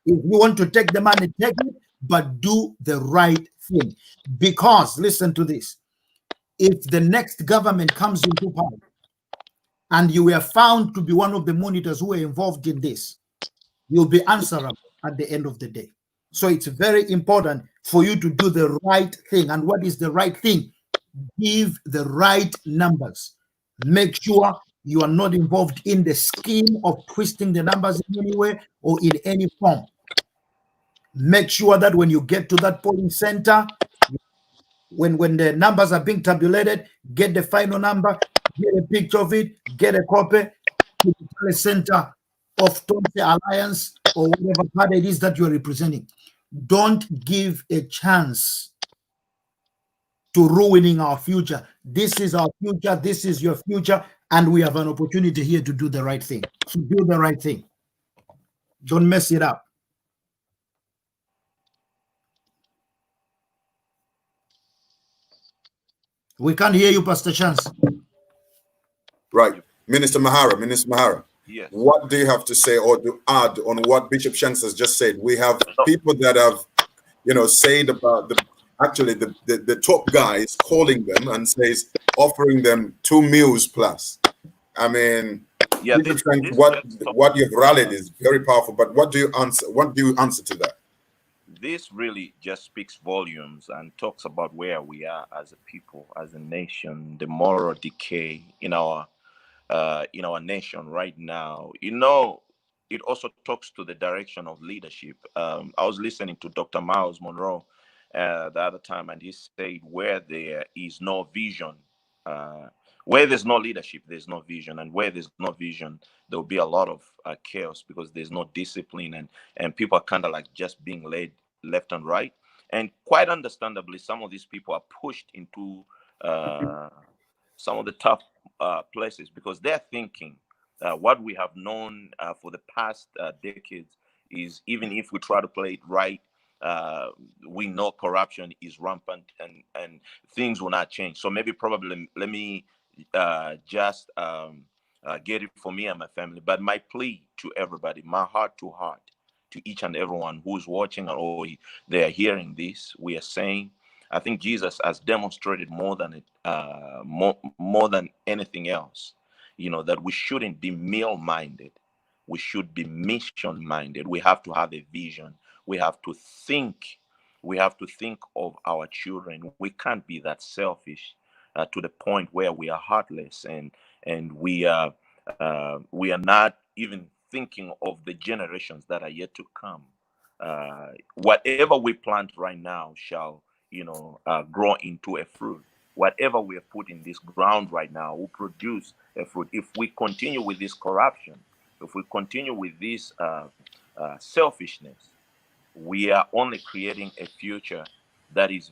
[SPEAKER 3] If you want to take the money, take it, but do the right thing. Because, listen to this, if the next government comes into power and you were found to be one of the monitors who were involved in this, you'll be answerable at the end of the day. So it's very important for you to do the right thing. And what is the right thing? Give the right numbers. Make sure you are not involved in the scheme of twisting the numbers in any way or in any form. Make sure that when you get to that polling center, when the numbers are being tabulated, get the final number, get a picture of it, get a copy to the telecenter of Tonse Alliance or whatever party it is that you're representing. Don't give a chance to ruining our future. This is our future. This is your future. And we have an opportunity here to do the right thing. So do the right thing. Don't mess it up. We can't hear you, Pastor Chance.
[SPEAKER 2] Right. Minister Mahara,
[SPEAKER 4] Yes.
[SPEAKER 2] what do you have to say or to add on what Bishop Shanks has just said? We have people that have, said about the top guys calling them and says, offering them 2 meals plus. I mean,
[SPEAKER 4] Yeah,
[SPEAKER 2] Bishop Shanks, what you've rallied is very powerful, but what do you answer? What do you answer to that?
[SPEAKER 4] this really just speaks volumes and talks about where we are as a people, as a nation, the moral decay in our nation right now. It also talks to the direction of leadership. I was listening to Dr. Miles Monroe the other time, and he said, where there is no vision, where there's no leadership, there's no vision. And where there's no vision, there'll be a lot of chaos because there's no discipline, and people are kind of like just being led left and right. And quite understandably, some of these people are pushed into some of the tough places because they're thinking what we have known for the past decades is, even if we try to play it right, uh, we know corruption is rampant, and things will not change. So maybe probably let me just get it for me and my family. But my plea to everybody, my heart to heart, to each and everyone who's watching or they are hearing this, we are saying, I think Jesus has demonstrated more than anything else, that we shouldn't be meal-minded. We should be mission-minded. We have to have a vision. We have to think. We have to think of our children. We can't be that selfish to the point where we are heartless and we are not even thinking of the generations that are yet to come. Whatever we plant right now shall grow into a fruit. Whatever we have put in this ground right now will produce a fruit. If we continue with this corruption, if we continue with this selfishness, we are only creating a future that is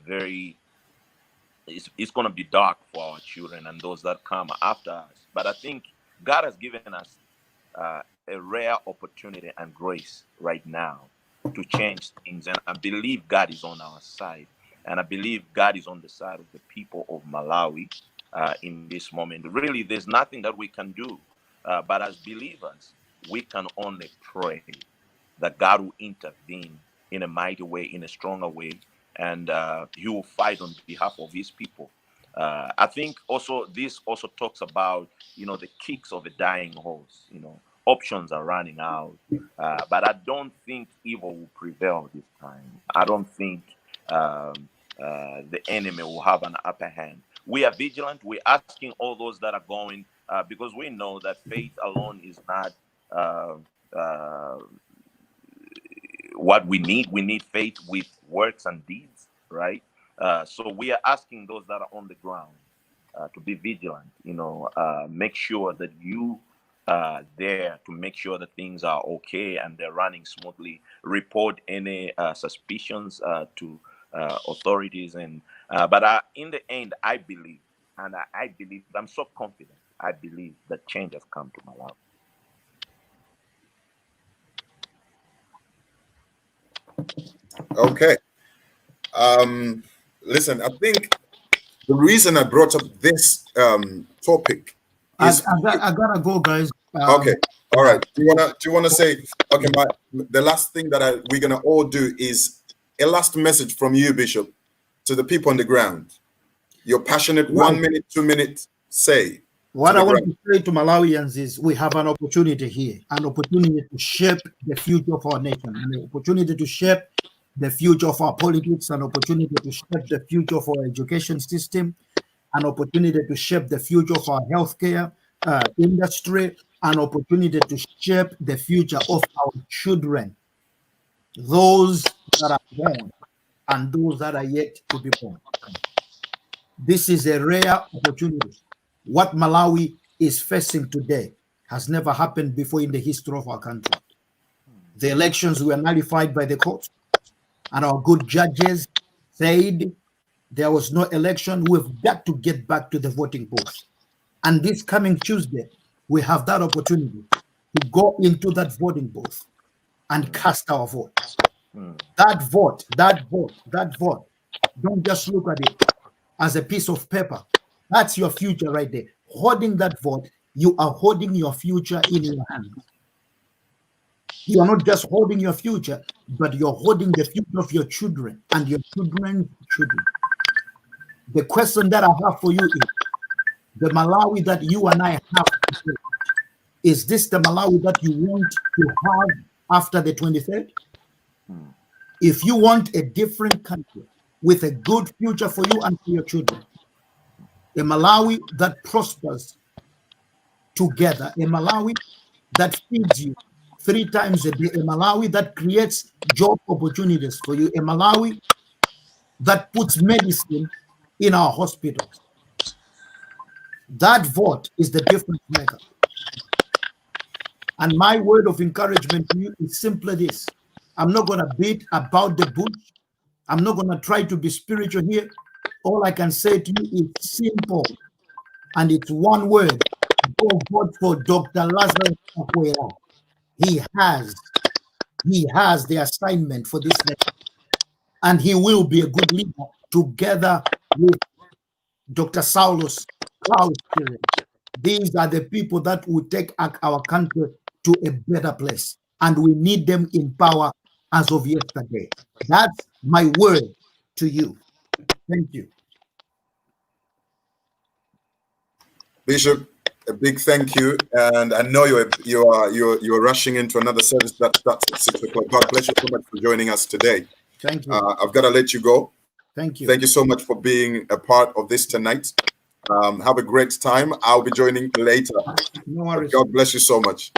[SPEAKER 4] it's going to be dark for our children and those that come after us. But I think God has given us a rare opportunity and grace right now to change things. And I believe God is on our side. And I believe God is on the side of the people of Malawi in this moment. Really, there's nothing that we can do. But as believers, we can only pray that God will intervene in a mighty way, in a stronger way, and He will fight on behalf of His people. I think also this also talks about the kicks of a dying horse. Options are running out, but I don't think evil will prevail this time. I don't think the enemy will have an upper hand. We are vigilant. We're asking all those that are going because we know that faith alone is not uh, uh, what we need. We need faith with works and deeds, right? So we are asking those that are on the ground to be vigilant. Make sure that you there to make sure that things are okay and they're running smoothly. Report any suspicions to authorities, and but in the end, I believe, and I believe, I'm so confident. I believe that change has come to Malawi.
[SPEAKER 2] Okay. Listen, I think the reason I brought up this topic is
[SPEAKER 3] I gotta go, guys.
[SPEAKER 2] okay. All
[SPEAKER 3] Yeah.
[SPEAKER 2] right. Do you wanna say okay? The last thing that we're gonna all do is a last message from you, Bishop, to the people on the ground. Your passionate
[SPEAKER 3] Right.
[SPEAKER 2] 1 minute, 2 minute say.
[SPEAKER 3] What
[SPEAKER 2] the
[SPEAKER 3] I want
[SPEAKER 2] ground.
[SPEAKER 3] to say to Malawians is we have an opportunity here, an opportunity to shape the future of our nation, an opportunity to shape the future of our politics, an opportunity to shape the future of our education system, an opportunity to shape the future of our healthcare industry, an opportunity to shape the future of our children, those that are born and those that are yet to be born. This is a rare opportunity. What Malawi is facing today has never happened before in the history of our country. The elections were nullified by the court, and our good judges said there was no election. We've got to get back to the voting booth. And this coming Tuesday, we have that opportunity to go into that voting booth and cast our vote. That vote, don't just look at it as a piece of paper. That's your future right there. Holding that vote, you are holding your future in your hands. You are not just holding your future, but you're holding the future of your children and your children's children. The question that I have for you is, the Malawi that you and I have today, is this the Malawi that you want to have after the 23rd? If you want a different country with a good future for you and for your children, a Malawi that prospers together, a Malawi that feeds you 3 times a day, a Malawi that creates job opportunities for you, a Malawi that puts medicine in our hospitals. That vote is the difference maker. And my word of encouragement to you is simply this. I'm not going to beat about the bush. I'm not going to try to be spiritual here. All I can say to you is simple. And it's one word. Go vote for Dr. Lazarus Chakwera. He has the assignment for this nation. And he will be a good leader together with Dr. Saulus Klaus. These are the people that will take our country to a better place. And we need them in power as of yesterday. That's my word to you. Thank you.
[SPEAKER 2] Bishop, a big thank you, and I know you're rushing into another service that starts at 6 o'clock. God bless you so much for joining us today.
[SPEAKER 3] Thank you.
[SPEAKER 2] I've got to let you go.
[SPEAKER 3] Thank you.
[SPEAKER 2] Thank you so much for being a part of this tonight. Have a great time. I'll be joining later.
[SPEAKER 3] No worries.
[SPEAKER 2] God bless you so much.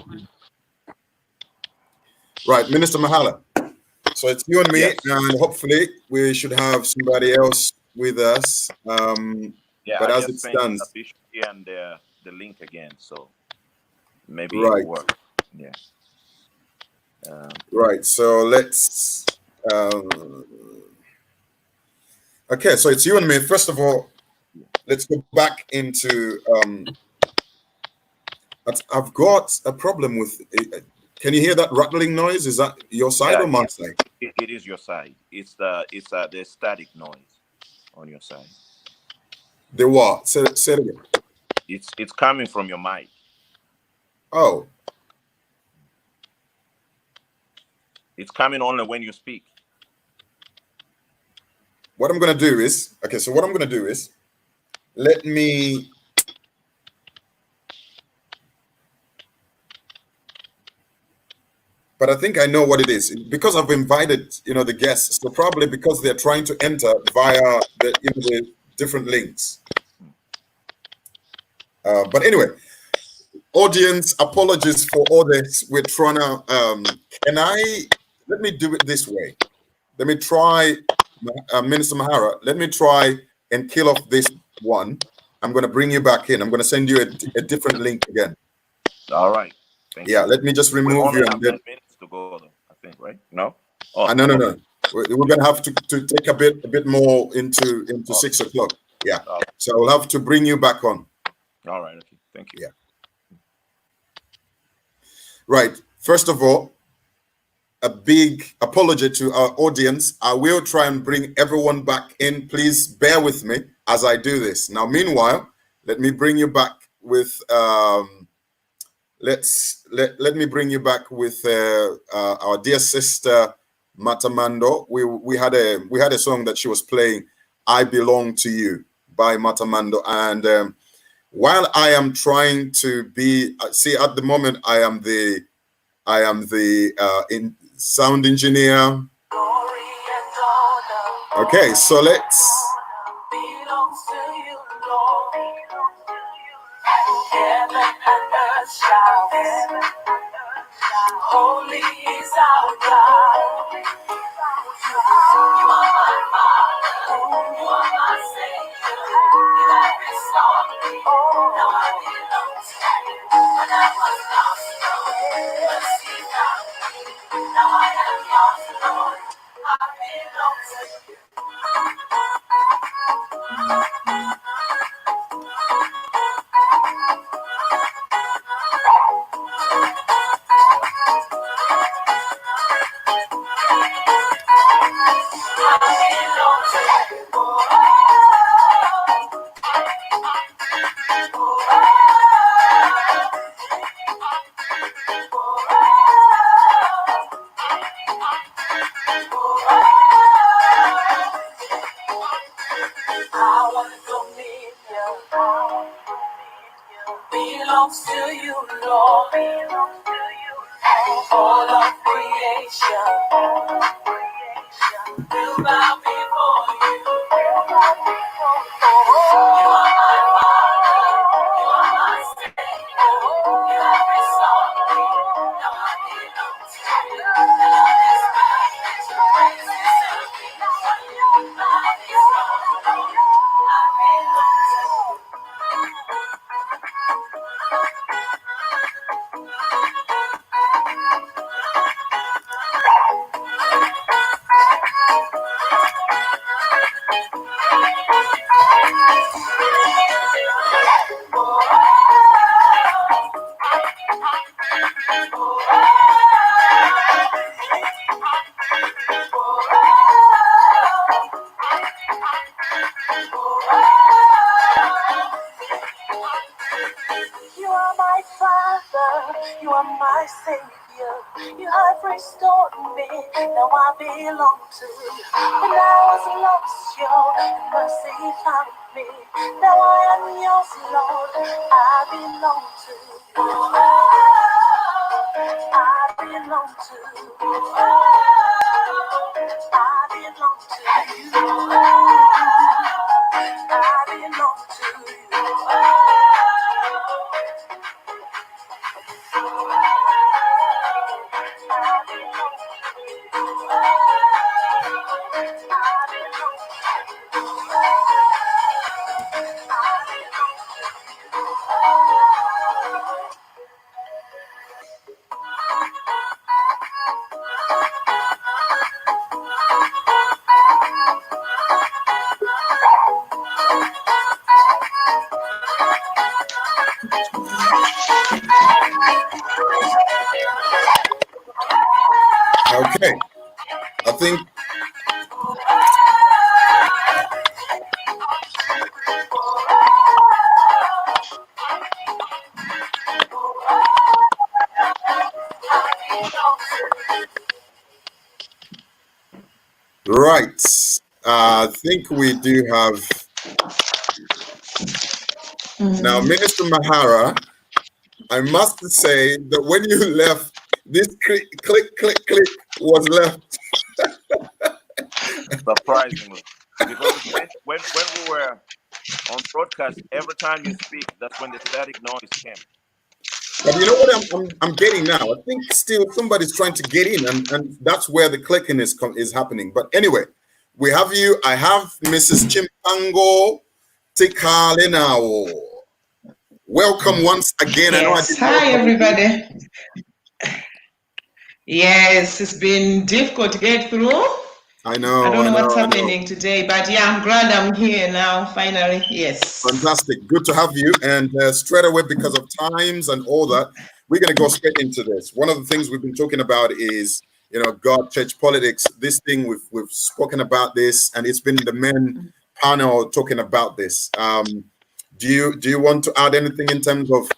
[SPEAKER 2] Right, Minister Mahala. So it's you and me,
[SPEAKER 4] Yes.
[SPEAKER 2] and hopefully we should have somebody else with us.
[SPEAKER 4] Yeah,
[SPEAKER 2] but
[SPEAKER 4] I
[SPEAKER 2] as it
[SPEAKER 4] just sent
[SPEAKER 2] stands,
[SPEAKER 4] the Bishop here and the link again, so maybe
[SPEAKER 2] Right.
[SPEAKER 4] it'll work. Yeah.
[SPEAKER 2] Right. So let's. Okay. So it's you and me. First of all, let's go back into. I've got a problem with. Can you hear that rattling noise? Is that your side
[SPEAKER 4] Yeah,
[SPEAKER 2] or my
[SPEAKER 4] yeah.
[SPEAKER 2] side?
[SPEAKER 4] It is your side. It's the static noise on your side.
[SPEAKER 2] The what? Say it again.
[SPEAKER 4] It's coming from your mic.
[SPEAKER 2] Oh.
[SPEAKER 4] It's coming only when you speak.
[SPEAKER 2] What I'm going to do is, okay, so what I'm going to do is, let me, but I think I know what it is. Because I've invited, the guests, so probably because they're trying to enter via the different links. But anyway, audience, apologies for all this. We're trying to, let me do it this way. Let me try, Minister Mahara, let me try and kill off this one. I'm going to bring you back in. I'm going to send you a different link again.
[SPEAKER 4] All right. Thank you.
[SPEAKER 2] Let me just
[SPEAKER 4] We
[SPEAKER 2] remove
[SPEAKER 4] only
[SPEAKER 2] you.
[SPEAKER 4] have
[SPEAKER 2] And then,
[SPEAKER 4] 10 minutes to go, though, I think, right? No? Oh,
[SPEAKER 2] no. We're going to have to take a bit more into 6 o'clock. Yeah.
[SPEAKER 4] Oh.
[SPEAKER 2] So I'll have to bring you back on.
[SPEAKER 4] All right. Okay. Thank you.
[SPEAKER 2] Yeah. Right. First of all, a big apology to our audience. I will try and bring everyone back in. Please bear with me as I do this. Now, meanwhile, let me bring you back with let me bring you back with our dear sister Matamando. We had a song that she was playing, "I Belong to You" by Matamando, and while I am trying to be see at the moment I am the sound engineer. Okay, so let's.
[SPEAKER 1] Belongs to you, Lord. Heaven and earth shouts. Holy is our God. You are my Father. You are my Savior. You have restored me. Now I belong to you. When I was lost, Lord, mercy found me. Now I am yours, Lord. I belong to you. Our dominion belongs to you, Lord. All of creation will bow before you. You are my Father. You are my Savior. You have restored me. Now I belong to you. The Lord is mine. Your praise is everything. Mine is Lord. I belong to you. You are my Father, you are my Savior. You have restored me, now I belong to you. When I was lost, your mercy found me. Now I am yours, Lord. I belong to you. I belong to you. I belong to you. I belong to you.
[SPEAKER 2] Okay, I think. Right. I think we do have now, Minister Mahara. I must say that when you left, this click, click, click, click was left.
[SPEAKER 4] Surprisingly, because when we were on broadcast, every time you speak, that's when the static noise came.
[SPEAKER 2] But you know what I'm getting now? I think still somebody's trying to get in, and that's where the clicking is happening. But anyway, we have you. I have Mrs. Chimpango Tikalinao. Welcome once again.
[SPEAKER 5] Yes. Hi, everybody. Yes, it's been difficult to get through.
[SPEAKER 2] I know.
[SPEAKER 5] I don't know what's happening today, but yeah, I'm glad I'm here now, finally. Yes.
[SPEAKER 2] Fantastic. Good to have you. And straight away, because of times and all that, we're going to go straight into this. One of the things we've been talking about is God, church, politics. This thing we've spoken about this, and it's been the main panel talking about this. Do you want to add anything in terms of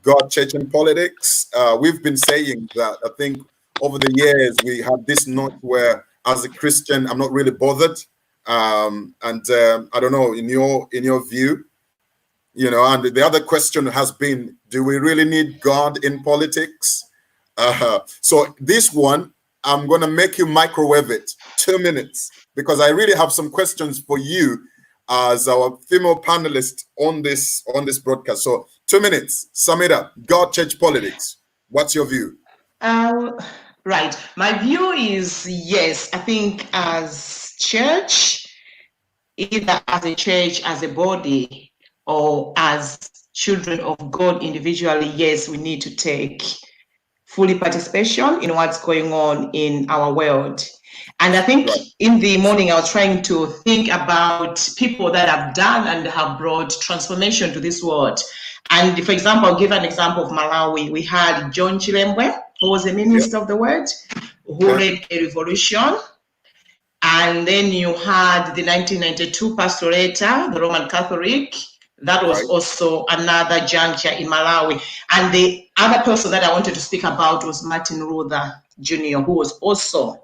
[SPEAKER 2] God, church, and politics? We've been saying that. I think over the years we have this note where, as a Christian, I'm not really bothered. I don't know, in your view, and the other question has been, do we really need God in politics? So this one, I'm going to make you microwave it 2 minutes, because I really have some questions for you as our female panelist on this broadcast. So 2 minutes, sum it up. God, church, politics. What's your view?
[SPEAKER 5] Right. My view is yes. I think as church, either as a church, as a body, or as children of God individually, yes, we need to take fully participation in what's going on in our world. And I think in the morning, I was trying to think about people that have done and have brought transformation to this world. And for example, I'll give an example of Malawi. We had John Chilembwe, who was a minister of the word, who led a revolution. And then you had the 1992 Pastoreta, the Roman Catholic. That was also another juncture in Malawi. And the other person that I wanted to speak about was Martin Luther Jr., who was also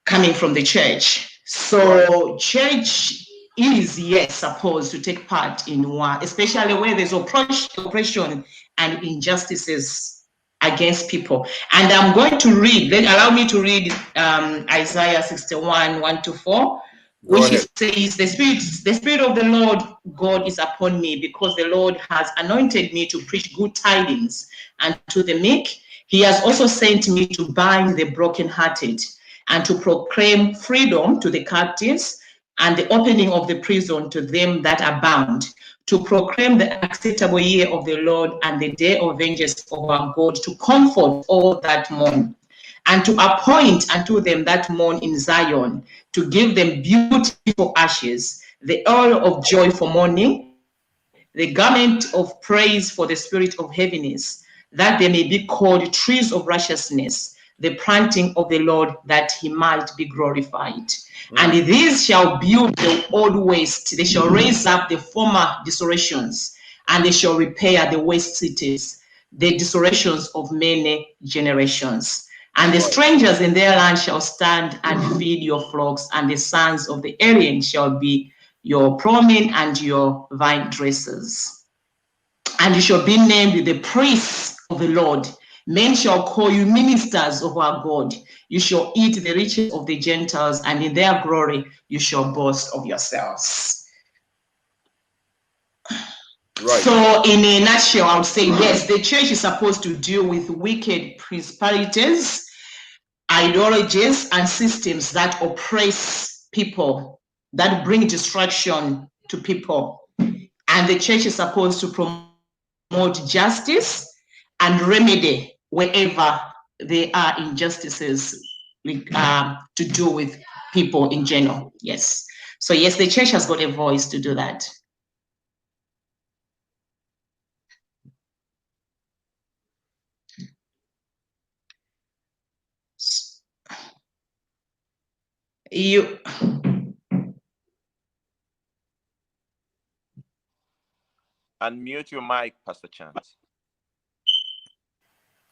[SPEAKER 5] coming from the church. So church is, yes, supposed to take part in war, especially where there's oppression and injustices against people. And I'm going to read, then allow me to read Isaiah 61, 1-4, which says, the Spirit of the Lord God is upon me, because the Lord has anointed me to preach good tidings and to the meek. He has also sent me to bind the brokenhearted and to proclaim freedom to the captives and the opening of the prison to them that are bound, to proclaim the acceptable year of the Lord and the day of vengeance of our God, to comfort all that mourn, and to appoint unto them that mourn in Zion, to give them beautiful ashes, the oil of joy for mourning, the garment of praise for the spirit of heaviness, that they may be called trees of righteousness, the planting of the Lord, that he might be glorified. And these shall build the old waste, they shall raise up the former desolations, and they shall repair the waste cities, the desolations of many generations. And the strangers in their land shall stand and feed your flocks, and the sons of the alien shall be your plowmen and your vine dressers. And you shall be named the priests of the Lord. Men shall call you ministers of our God. You shall eat the riches of the Gentiles, and in their glory you shall boast of yourselves. So in a nutshell, I would say, yes, the church is supposed to deal with wicked principalities, ideologies, and systems that oppress people, that bring destruction to people. And the church is supposed to promote justice and remedy wherever there are injustices to do with people in general. Yes. So yes, the church has got a voice to do that. You
[SPEAKER 4] unmute your mic, Pastor Chance.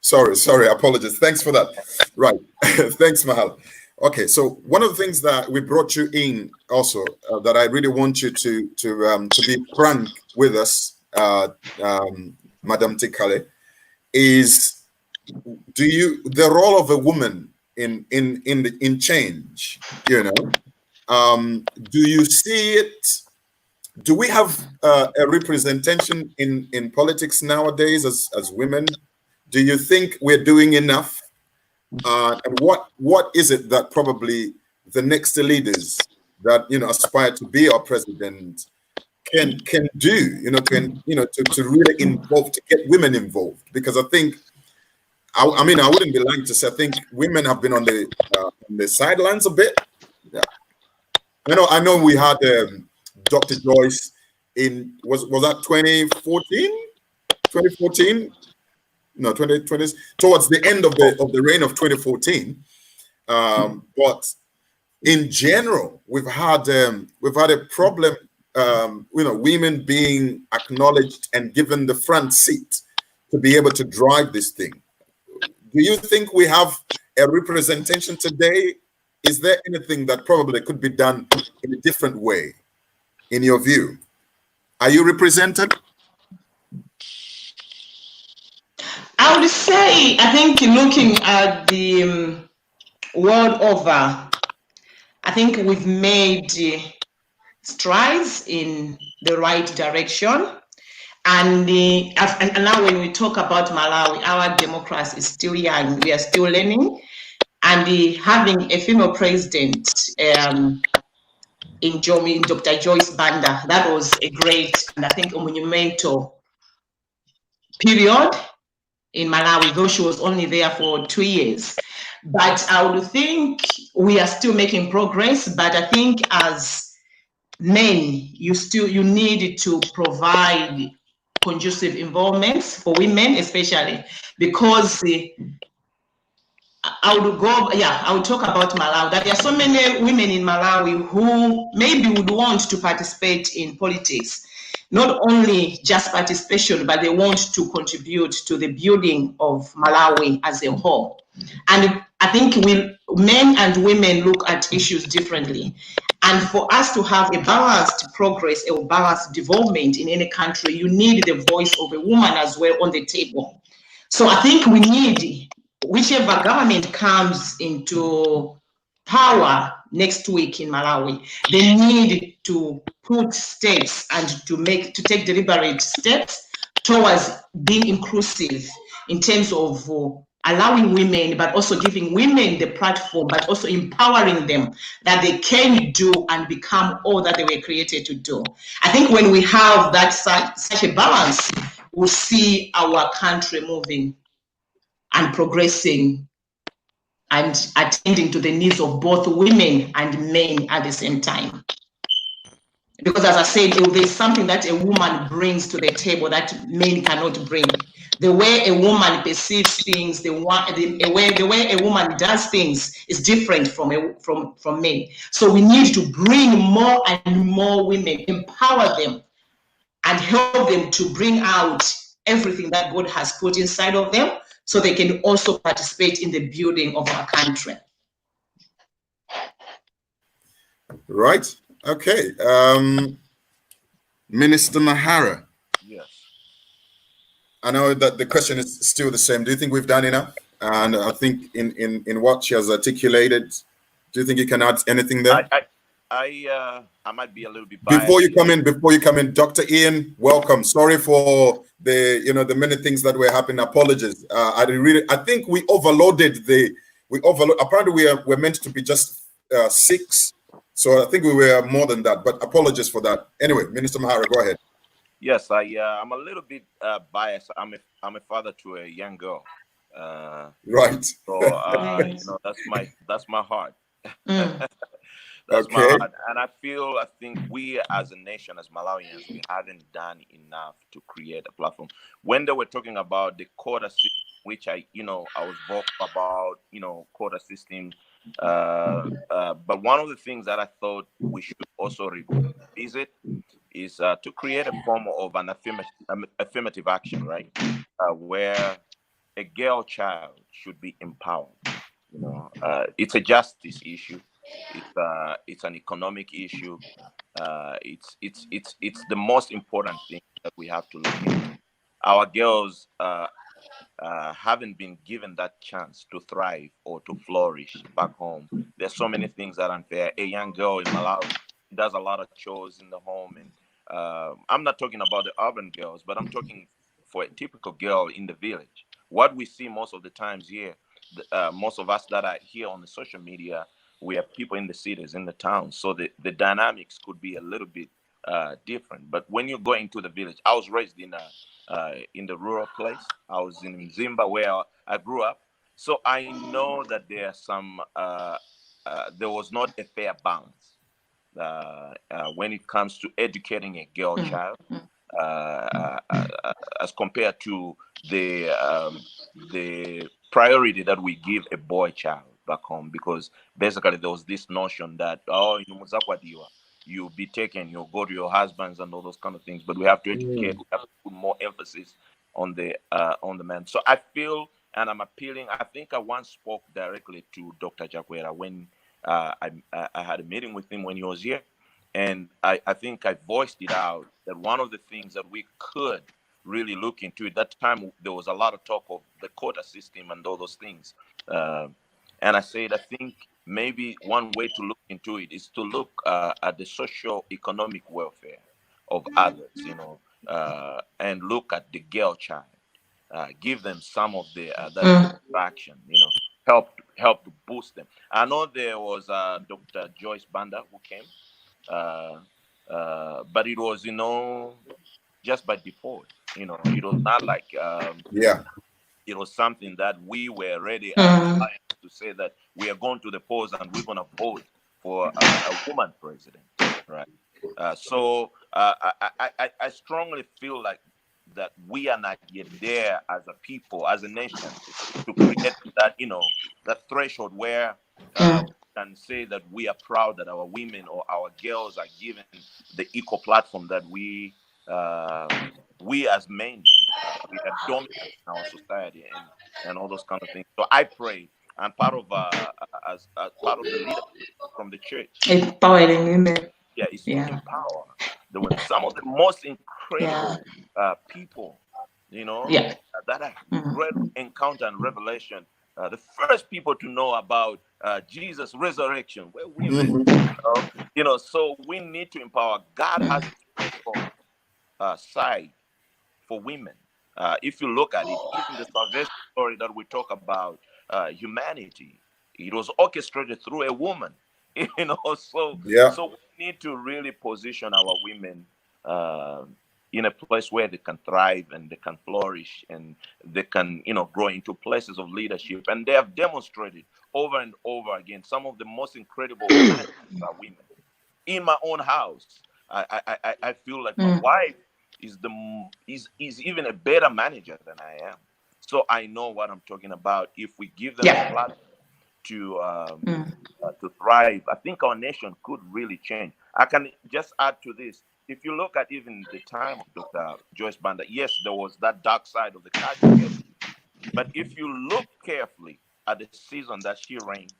[SPEAKER 2] Sorry, apologies. Thanks for that. Right. Thanks, Mahal. Okay, so one of the things that we brought you in also that I really want you to be frank with us, Madam Tikale, is the role of a woman in change, you know? Do you see it? Do we have a representation in politics nowadays as women? Do you think we're doing enough? And what is it that probably the next leaders that aspire to be our president can do? To really involve, to get women involved, because I think I wouldn't be lying to say I think women have been on the sidelines a bit. Yeah. I know we had Dr. Joyce in was that 2014? no 2020, towards the end of the reign of 2014. But in general, we've had a problem. Women being acknowledged and given the front seat to be able to drive this thing. Do you think we have a representation today? Is there anything that probably could be done in a different way, in your view? Are you represented?
[SPEAKER 5] I would say, I think looking at the world over, I think we've made strides in the right direction. And now when we talk about Malawi, our democracy is still young. We are still learning. And having a female president in Dr. Joyce Banda, that was a great and I think a monumental period in Malawi, though she was only there for 2 years. But I would think we are still making progress. But I think as men, you need to provide conducive involvements for women, especially because I would talk about Malawi. That there are so many women in Malawi who maybe would want to participate in politics. Not only just participation, but they want to contribute to the building of Malawi as a whole. And I think men and women look at issues differently. And for us to have a balanced progress, a balanced development in any country, you need the voice of a woman as well on the table. So I think we need, whichever government comes into power next week in Malawi, they need to put steps and to take deliberate steps towards being inclusive in terms of allowing women, but also giving women the platform, but also empowering them that they can do and become all that they were created to do. I think when we have that such a balance, we'll see our country moving and progressing and attending to the needs of both women and men at the same time. Because as I said, there's something that a woman brings to the table that men cannot bring. The way a woman perceives things, the way a woman does things is different from men. So we need to bring more and more women, empower them, and help them to bring out everything that God has put inside of them, so they can also participate in the building of our country.
[SPEAKER 2] Right. Okay. Minister Mahara.
[SPEAKER 4] Yes.
[SPEAKER 2] I know that the question is still the same. Do you think we've done enough? And I think in what she has articulated, do you think you can add anything there?
[SPEAKER 4] I might be a little bit biased.
[SPEAKER 2] Before you come in, Dr. Ian, welcome. Sorry for the many things that were happening. Apologies. I think we overloaded apparently we're meant to be just 6. So I think we were more than that, but apologies for that. Anyway, Minister Mahara, go ahead.
[SPEAKER 4] Yes, I'm a little bit biased. I'm a father to a young girl.
[SPEAKER 2] Right.
[SPEAKER 4] So that's my heart. That's
[SPEAKER 2] Okay.
[SPEAKER 4] my heart. And I think we as a nation, as Malawians, we haven't done enough to create a platform. When they were talking about the quota system, which I was vocal about, quota system. But one of the things that I thought we should also revisit is to create a form of an affirmative action, right? Where a girl child should be empowered. It's a justice issue. It's an economic issue. It's the most important thing that we have to look into. Our girls haven't been given that chance to thrive or to flourish back home. There's so many things that are unfair. A young girl in Malawi does a lot of chores in the home, and I'm not talking about the urban girls, but I'm talking for a typical girl in the village. What we see most of the times here, most of us that are here on the social media, we have people in the cities, in the towns, so the dynamics could be a little bit different. But when you go into the village, I was raised in the rural place. I was in Mzimba where I grew up, so I know that there are some. There was not a fair balance when it comes to educating a girl child. as compared to the priority that we give a boy child back home, because basically there was this notion that, oh, you'll be taken, you'll go to your husbands and all those kind of things. But we have to educate, we have to put more emphasis on the man. So I feel, and I'm appealing, I think I once spoke directly to Dr. Jaquera when I had a meeting with him when he was here. And I think I voiced it out that one of the things that we could really look into, at that time there was a lot of talk of the quota system and all those things. And I said, I think maybe one way to look into it is to look at the socio-economic welfare of others, and look at the girl child. Give them some of the that fraction, help to boost them. I know there was Dr. Joyce Banda who came, but it was just by default. It was not like it was something that we were ready to say that we are going to the polls and we're going to vote for a woman president, right? So I strongly feel like that we are not yet there as a people, as a nation, to create that that threshold where we can say that we are proud that our women or our girls are given the equal platform that we as men we have dominance in our society and all those kind of things. So I pray, and part of as part of the leadership from the church,
[SPEAKER 5] empowering women.
[SPEAKER 4] Is to empower the women. Some of the most incredible people, that have great encounter and revelation. The first people to know about Jesus' resurrection were women. So we need to empower. God has a special side for women. If you look at it, even the salvation story that we talk about, humanity, it was orchestrated through a woman. So we need to really position our women in a place where they can thrive and they can flourish and they can, grow into places of leadership. And they have demonstrated over and over again. Some of the most incredible managers are women. In my own house, I feel like my wife is even a better manager than I am. So I know what I'm talking about. If we give them a platform to thrive, I think our nation could really change. I can just add to this. If you look at even the time of Dr. Joyce Banda, yes, there was that dark side of the country. But if you look carefully at the season that she reigned,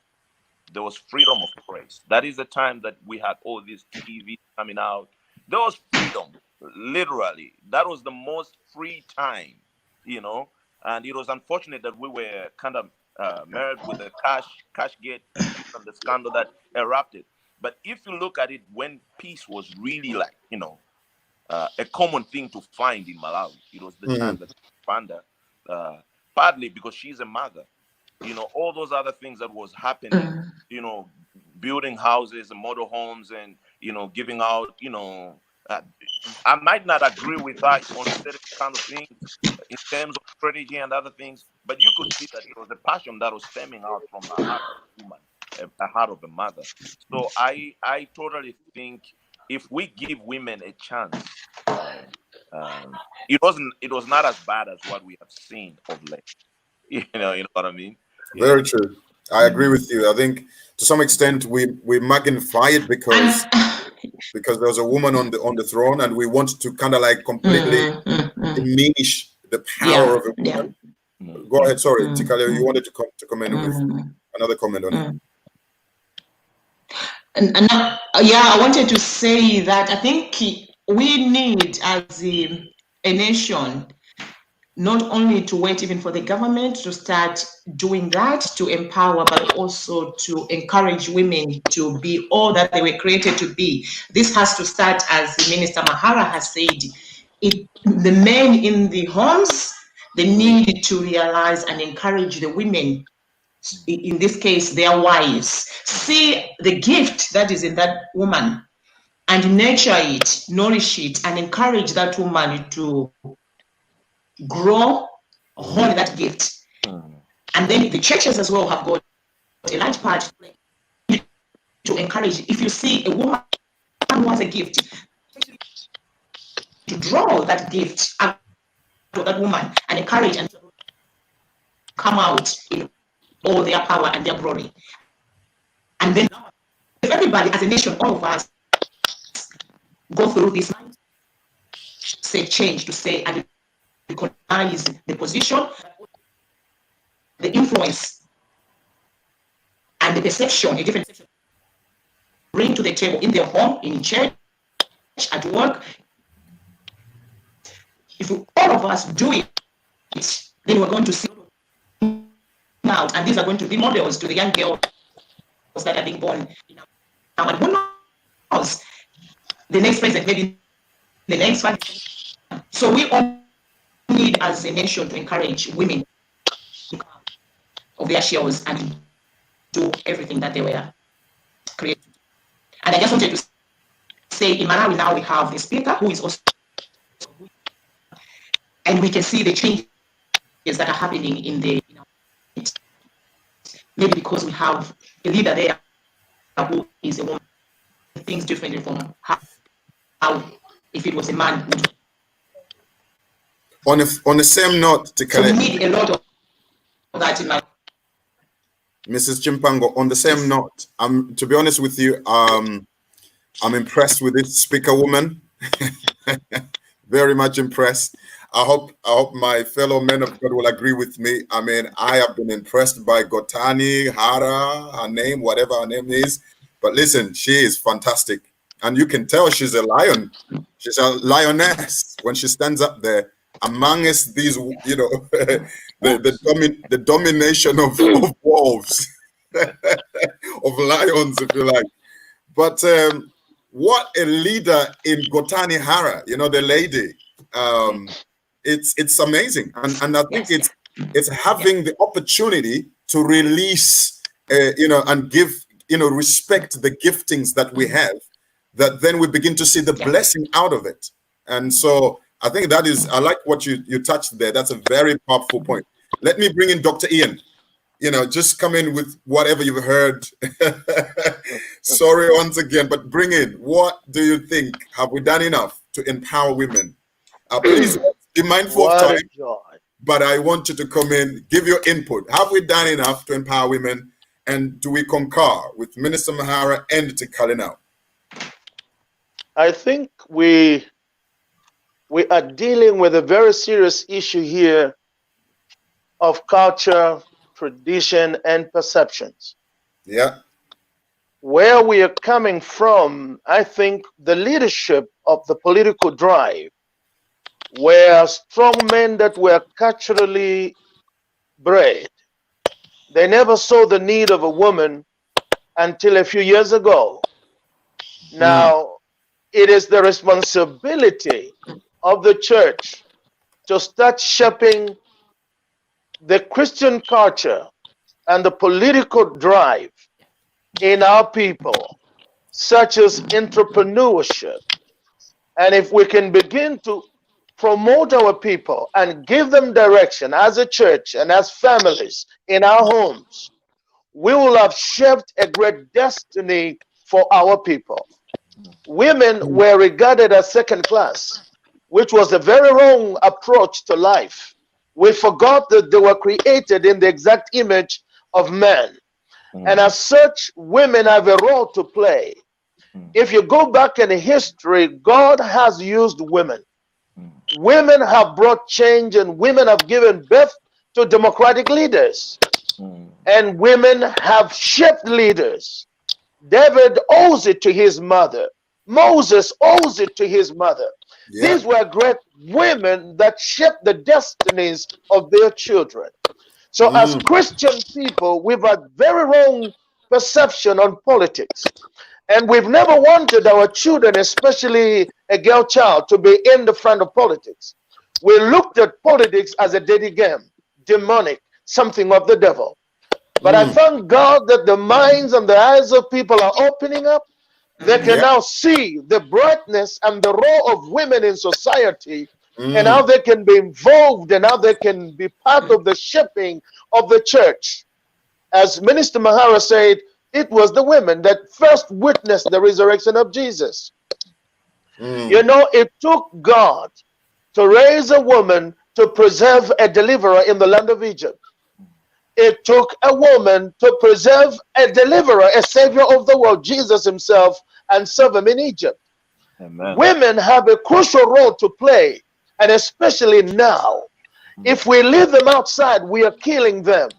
[SPEAKER 4] there was freedom of press. That is the time that we had all these TV coming out. There was freedom, literally. That was the most free time, And it was unfortunate that we were kind of married with the cash gate and the scandal that erupted. But if you look at it, when peace was really like, a common thing to find in Malawi, it was the time that Banda, partly because she's a mother, all those other things that was happening, building houses and model homes and, giving out, I might not agree with her on certain kind of things in terms of strategy and other things, but you could see that it was a passion that was stemming out from the heart of a woman, a heart of a mother. So I totally think if we give women a chance, it was not as bad as what we have seen of late. You know what I mean?
[SPEAKER 2] Very true. I agree with you. I think to some extent we magnify it because there's a woman on the throne, and we want to kind of like completely diminish the power of a woman. Go ahead. Sorry, Tikale, you wanted to comment with another comment on it.
[SPEAKER 5] And I wanted to say that I think we need, as a nation, not only to wait even for the government to start doing that, to empower, but also to encourage women to be all that they were created to be. This has to start, as Minister Mahara has said, the men in the homes, they need to realize and encourage the women, in this case, their wives, see the gift that is in that woman and nurture it, nourish it, and encourage that woman to grow, hold that gift. And then the churches as well have got a large part to play to encourage. If you see a woman who has a gift, to draw that gift out of that woman and encourage and come out in all their power and their glory. And then if everybody as a nation, all of us go through this say change to say and recognize the position, the influence, and the perception, a different perception bring to the table in their home, in church, at work. If all of us do it, then we're going to see out, and these are going to be models to the young girls that are being born now. And who knows, the next president, maybe the next one. So we all need, as a nation, to encourage women to come out of their shells and do everything that they were created. And I just wanted to say, in Malawi now we have the speaker who is also, and we can see the changes that are happening in the, maybe because we have a leader there who is a woman, things differently from how if it was a man.
[SPEAKER 2] On the same note,
[SPEAKER 5] So we need a lot of that in my.
[SPEAKER 2] Mrs. Chimpango, on the same note, to be honest with you, I'm impressed with this speaker woman. Very much impressed. I hope my fellow men of God will agree with me. I mean, I have been impressed by Gotani, Hara, her name, whatever her name is. But listen, she is fantastic. And you can tell she's a lion. She's a lioness when she stands up there amongst these, you know, the domination of wolves, of lions, if you like. But what a leader in Gotani Hara, you know, the lady. It's amazing, and I think it's having the opportunity to release, you know, and give, you know, respect the giftings that we have, that then we begin to see the blessing out of it. And so I think that is, I like what you touched there. That's a very powerful point. Let me bring in Dr. Ian. You know, just come in with whatever you've heard. Sorry once again, but bring in, what do you think? Have we done enough to empower women? Please be mindful of time, but I want you to come in, give your input. Have we done enough to empower women? And do we concur with Minister Mahara and Tikali now?
[SPEAKER 6] I think we are dealing with a very serious issue here of culture, tradition, and perceptions.
[SPEAKER 2] Yeah.
[SPEAKER 6] Where we are coming from, I think the leadership of the political drive were strong men that were culturally bred. They never saw the need of a woman until a few years ago. Now, it is the responsibility of the church to start shaping the Christian culture and the political drive in our people, such as entrepreneurship. And if we can begin to promote our people and give them direction as a church and as families in our homes, we will have shaped a great destiny for our people. Women were regarded as second class, which was a very wrong approach to life. We forgot that they were created in the exact image of man. And as such, women have a role to play. If you go back in history, God has used women. Women have brought change, and women have given birth to democratic leaders. And women have shaped leaders. David owes it to his mother. Moses owes it to his mother. Yeah. These were great women that shaped the destinies of their children. So as Christian people, we've had very wrong perception on politics. And we've never wanted our children, especially a girl child, to be in the front of politics. We looked at politics as a dirty game, demonic, something of the devil. But I thank God that the minds and the eyes of people are opening up. They can now see the brightness and the role of women in society, and how they can be involved and how they can be part of the shaping of the church. As Minister Mahara said, it was the women that first witnessed the resurrection of Jesus. You know, it took God to raise a woman to preserve a deliverer in the land of Egypt. It took a woman to preserve a deliverer, a savior of the world, Jesus himself, and serve him in Egypt.
[SPEAKER 4] Amen.
[SPEAKER 6] Women have a crucial role to play, and especially now. If we leave them outside, we are killing them.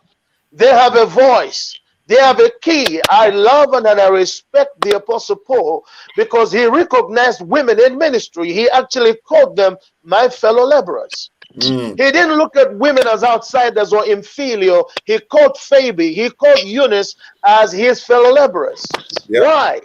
[SPEAKER 6] They have a voice. They have a key. I love and I respect the Apostle Paul because he recognized women in ministry. He actually called them my fellow laborers. He didn't look at women as outsiders or inferior. He called Phoebe, he called Eunice as his fellow laborers.
[SPEAKER 2] Yeah.
[SPEAKER 6] Why?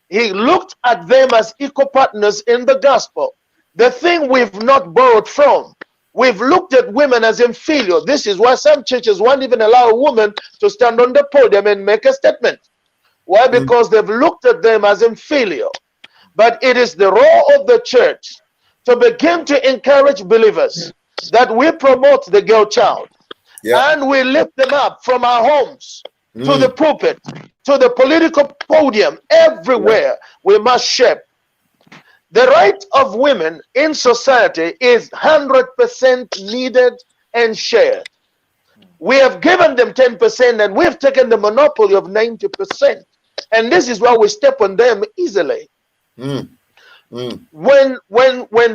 [SPEAKER 6] He looked at them as equal partners in the gospel. The thing we've not borrowed from. We've looked at women as inferior. This is why some churches won't even allow a woman to stand on the podium and make a statement. Why? Because they've looked at them as inferior. But it is the role of the church to begin to encourage believers that we promote the girl child.
[SPEAKER 2] Yeah.
[SPEAKER 6] And we lift them up from our homes to the pulpit, to the political podium, everywhere. We must shape. The right of women in society is 100% needed and shared. We have given them 10% and we've taken the monopoly of 90%. And this is why we step on them easily. When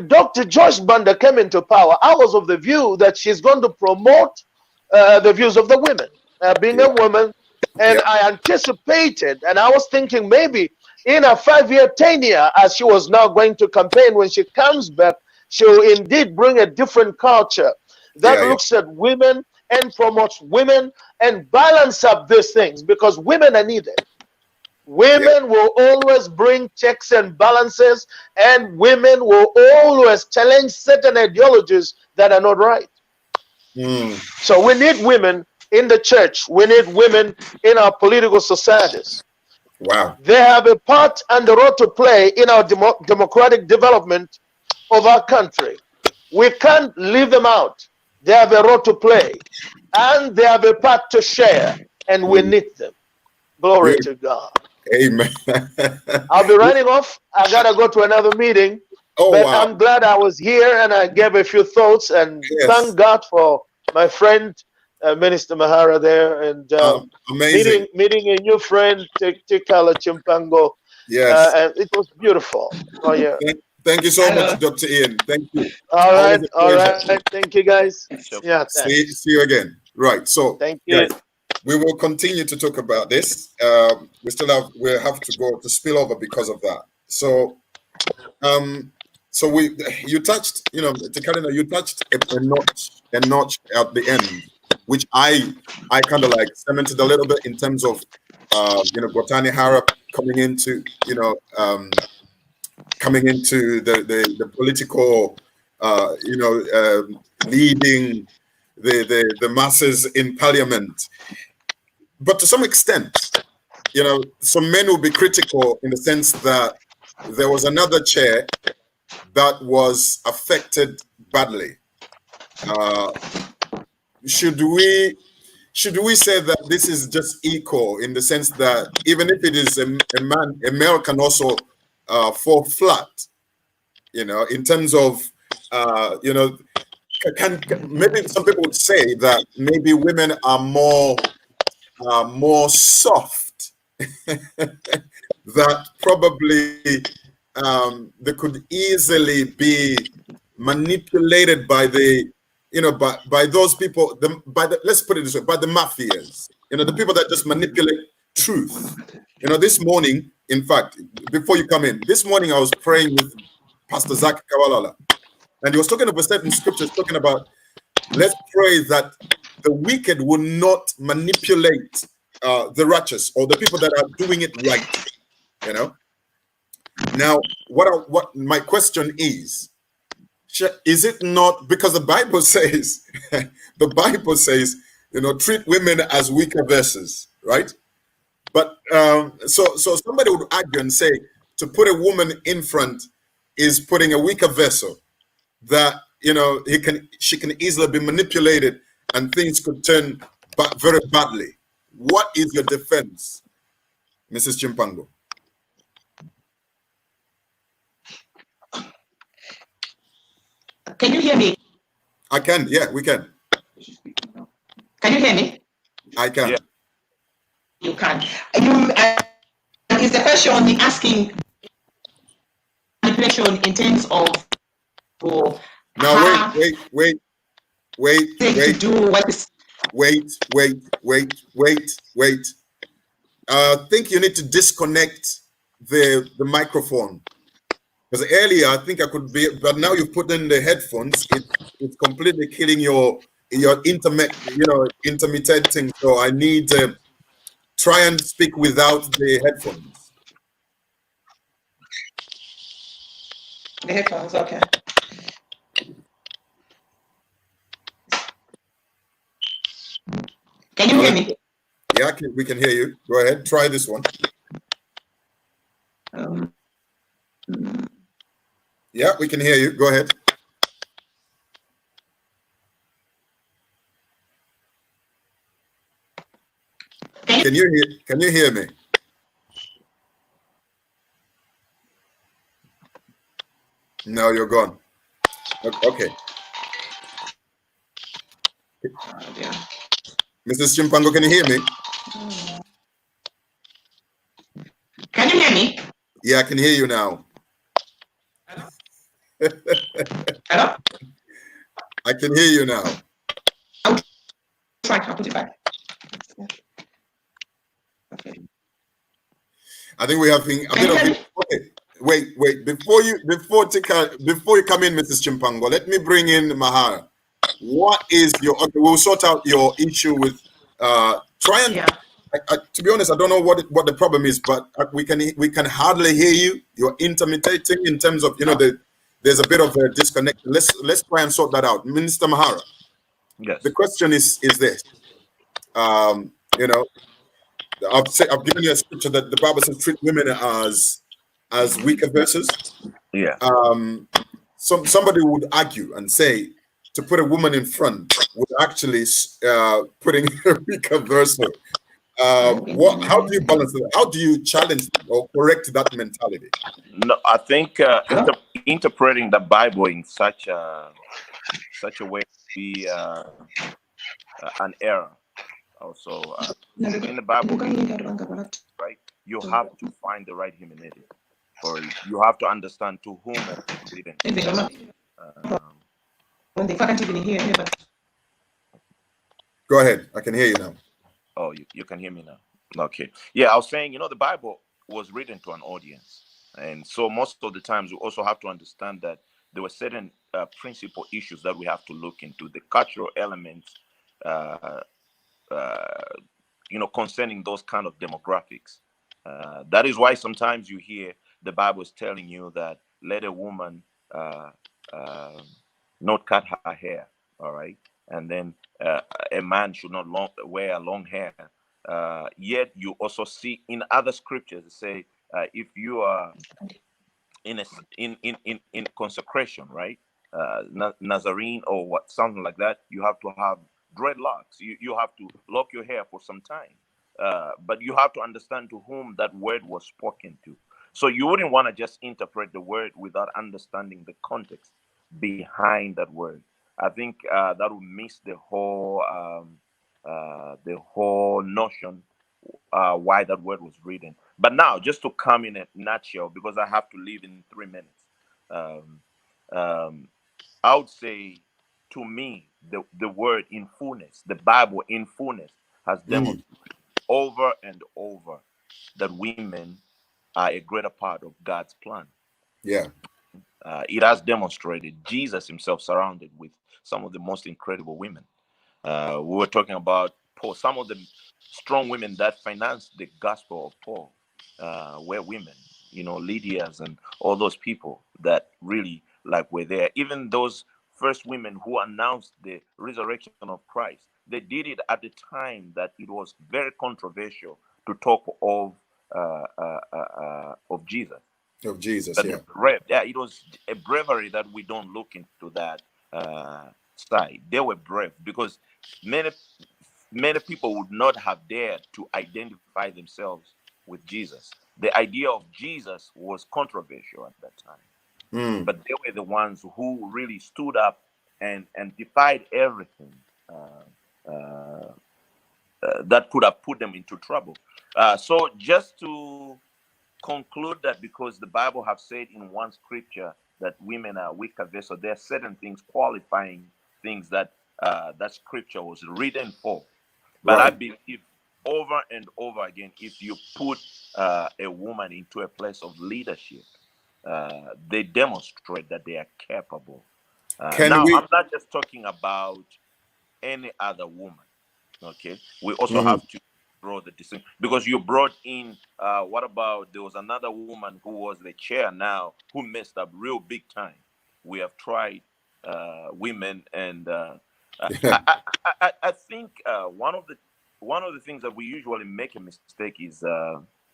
[SPEAKER 6] Dr. Joyce Banda came into power, I was of the view that she's going to promote the views of the women, being a woman. And I anticipated, and I was thinking maybe in a 5-year tenure, as she was now going to campaign, when she comes back, she'll indeed bring a different culture that looks at women and promotes women and balance up these things, because women are needed. Women will always bring checks and balances, and women will always challenge certain ideologies that are not right. So we need women in the church. We need women in our political societies.
[SPEAKER 2] Wow.
[SPEAKER 6] They have a part and a role to play in our democratic development of our country. We can't leave them out. They have a role to play, and they have a part to share, and we need them. Glory to God.
[SPEAKER 2] Amen.
[SPEAKER 6] I'll be running off. I gotta go to another meeting. But
[SPEAKER 2] wow.
[SPEAKER 6] I'm glad I was here and I gave a few thoughts, and thank God for my friend Minister Mahara there, and
[SPEAKER 2] amazing.
[SPEAKER 6] meeting a new friend, Tikala Chimpango.
[SPEAKER 2] Yes.
[SPEAKER 6] And it was beautiful. Oh yeah.
[SPEAKER 2] Thank you so much, Dr. Ian. Thank you.
[SPEAKER 6] All right. Thank you, guys. Yeah.
[SPEAKER 2] See you again. Right. So
[SPEAKER 6] thank you.
[SPEAKER 2] Guys, we will continue to talk about this. We have to go to spill over because of that. So you touched, Tikalina, you touched a notch at the end, which I kind of like cemented a little bit in terms of Gotani Harap coming into the political leading the masses in parliament. But to some extent, some men will be critical in the sense that there was another chair that was affected badly. Should we say that this is just equal in the sense that even if it is a male can also fall flat, in terms of, maybe some people would say that maybe women are more soft, that probably they could easily be manipulated by by those people, let's put it this way, by the mafias, the people that just manipulate truth. This morning, in fact, before you come in, this morning I was praying with Pastor Zach Kawalala, and he was talking about certain scriptures, talking about, let's pray that the wicked will not manipulate the righteous or the people that are doing it right. Now, what my question is it not, because the Bible says, treat women as weaker vessels, right? But so somebody would argue and say, to put a woman in front is putting a weaker vessel, that she can easily be manipulated and things could turn very badly. What is your defense, Mrs. Chimpango?
[SPEAKER 5] Can you hear me?
[SPEAKER 2] I can. Yeah, we can.
[SPEAKER 5] Can you hear me?
[SPEAKER 2] I can.
[SPEAKER 4] Yeah.
[SPEAKER 5] You can. Is the question asking manipulation in terms of
[SPEAKER 2] Now wait.
[SPEAKER 5] to do what is
[SPEAKER 2] Wait. I think you need to disconnect the microphone, because earlier I think I could be, but now you put in the headphones. It's completely killing your intermittent thing. So I need to try and speak without the headphones.
[SPEAKER 5] the headphones. Okay. Can you hear me?
[SPEAKER 2] Yeah, we can hear you. Go ahead. Try this one. Yeah, we can hear you. Go ahead. Can you hear me? No, you're gone. Okay. Mrs. Chimpango, can you hear me?
[SPEAKER 5] Can you hear me?
[SPEAKER 2] Yeah, I can hear you now.
[SPEAKER 5] Hello?
[SPEAKER 2] I can hear you now.
[SPEAKER 5] I'll try to put it back. Okay.
[SPEAKER 2] I think we're having a bit of. Okay, wait. Before you come in, Mrs. Chimpango, let me bring in Mahara. What is your? Okay, we'll sort out your issue with. Try and.
[SPEAKER 5] Yeah.
[SPEAKER 2] To be honest, I don't know what the problem is, but we can hardly hear you. You're intermittent in terms of there's a bit of a disconnect. Let's try and sort that out, Minister Mahara.
[SPEAKER 4] Yes.
[SPEAKER 2] The question is this. I've given you a scripture that the Bible says treat women as weaker vessels.
[SPEAKER 4] Yeah.
[SPEAKER 2] Somebody would argue and say to put a woman in front would actually putting a weaker vessel. How do you balance it? How do you challenge or correct that mentality?
[SPEAKER 4] No, I think interpreting the Bible in such a way to be an error. Also, in the Bible, right, you have to find the right humanity, or you have to understand to whom it's written.
[SPEAKER 2] Go ahead. I can hear you now.
[SPEAKER 4] Oh, you can hear me now. Okay. Yeah, I was saying, the Bible was written to an audience. And so most of the times we also have to understand that there were certain principal issues that we have to look into, the cultural elements, concerning those kind of demographics. That is why sometimes you hear the Bible is telling you that let a woman not cut her hair, all right? And then a man should not wear long hair. Yet you also see in other scriptures say if you are in consecration, right? Nazarene or something like that, you have to have dreadlocks. You have to lock your hair for some time. But you have to understand to whom that word was spoken to. So you wouldn't want to just interpret the word without understanding the context behind that word. I think that would miss the whole notion why that word was written. But now, just to come in a nutshell, because I have to leave in 3 minutes, I would say, to me, the word in fullness, the Bible in fullness, has demonstrated over and over that women are a greater part of God's plan.
[SPEAKER 2] Yeah.
[SPEAKER 4] It has demonstrated Jesus himself surrounded with some of the most incredible women. We were talking about Paul. Some of the strong women that financed the gospel of Paul were women, Lydia's and all those people that really were there. Even those first women who announced the resurrection of Christ, they did it at the time that it was very controversial to talk of Jesus.
[SPEAKER 2] Of Jesus,
[SPEAKER 4] But
[SPEAKER 2] yeah.
[SPEAKER 4] it was a bravery that we don't look into that side. They were brave because many people would not have dared to identify themselves with Jesus. The idea of Jesus was controversial at that time. but they were the ones who really stood up and defied everything that could have put them into trouble. So just to conclude that, because the Bible have said in one scripture that women are weaker vessels, there are certain things qualifying things that that scripture was written for. But I
[SPEAKER 2] Right.
[SPEAKER 4] believe over and over again, if you put a woman into a place of leadership, they demonstrate that they are capable.
[SPEAKER 2] Can
[SPEAKER 4] Now,
[SPEAKER 2] we?
[SPEAKER 4] I'm not just talking about any other woman. Okay, we also
[SPEAKER 2] Mhm.
[SPEAKER 4] have to draw the distinction, because you brought in. What about there was another woman who was the chair now who messed up real big time. We have tried women, and I think one of the things that we usually make a mistake is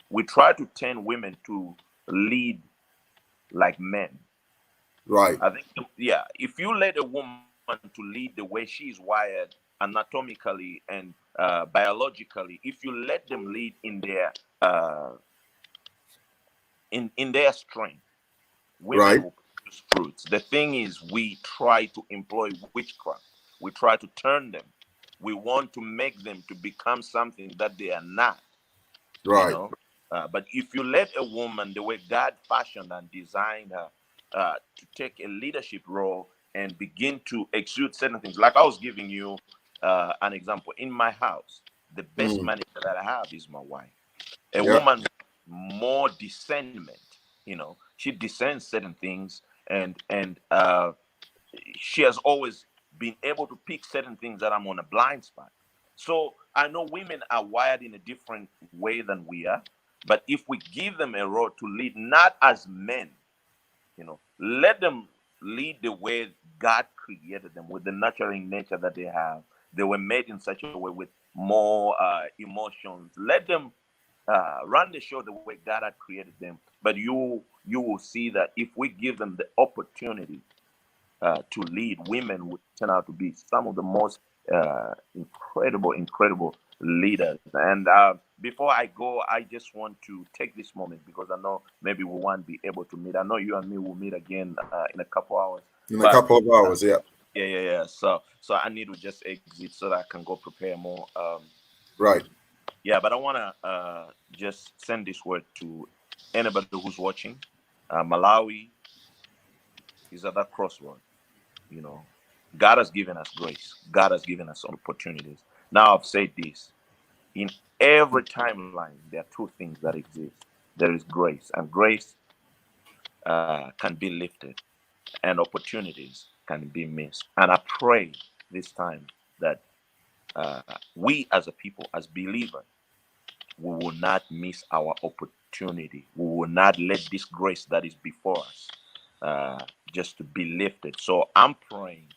[SPEAKER 4] we try to turn women to lead like men.
[SPEAKER 2] Right.
[SPEAKER 4] I think, yeah, if you let a woman to lead the way she's wired anatomically and biologically, if you let them lead uh, in their strength, women
[SPEAKER 2] Right.
[SPEAKER 4] will produce fruits. The thing is, we try to employ witchcraft. We try to turn them. We want to make them to become something that they are not. You
[SPEAKER 2] Right.
[SPEAKER 4] know, but if you let a woman, the way God fashioned and designed her, to take a leadership role and begin to exude certain things, like I was giving you an example in my house, the best
[SPEAKER 2] Mm.
[SPEAKER 4] manager that I have is my wife, a
[SPEAKER 2] Yeah.
[SPEAKER 4] woman with more discernment. You know, she discerns certain things, and she has always been able to pick certain things that I'm on a blind spot. So I know women are wired in a different way than we are, but if we give them a role to lead, not as men, let them lead the way God created them, with the nurturing nature that they have. They were made in such a way with more emotions. Let them run the show the way God had created them. But you will see that if we give them the opportunity to lead, women would turn out to be some of the most incredible leaders. And before I go, I just want to take this moment, because I know maybe we won't be able to meet. I know you and me will meet again in a couple hours.
[SPEAKER 2] In a
[SPEAKER 4] But
[SPEAKER 2] couple of hours. Yeah.
[SPEAKER 4] yeah. So I need to just exit so that I can go prepare more.
[SPEAKER 2] Right.
[SPEAKER 4] Yeah, but I want to just send this word to anybody who's watching. Malawi is at that crossroad. You know, God has given us grace. God has given us opportunities. Now I've said this. In every timeline, there are two things that exist. There is grace, and grace can be lifted, and opportunities can be missed. And I pray this time that we as a people, as believers, we will not miss our opportunity. We will not let this grace that is before us just to be lifted. So I'm praying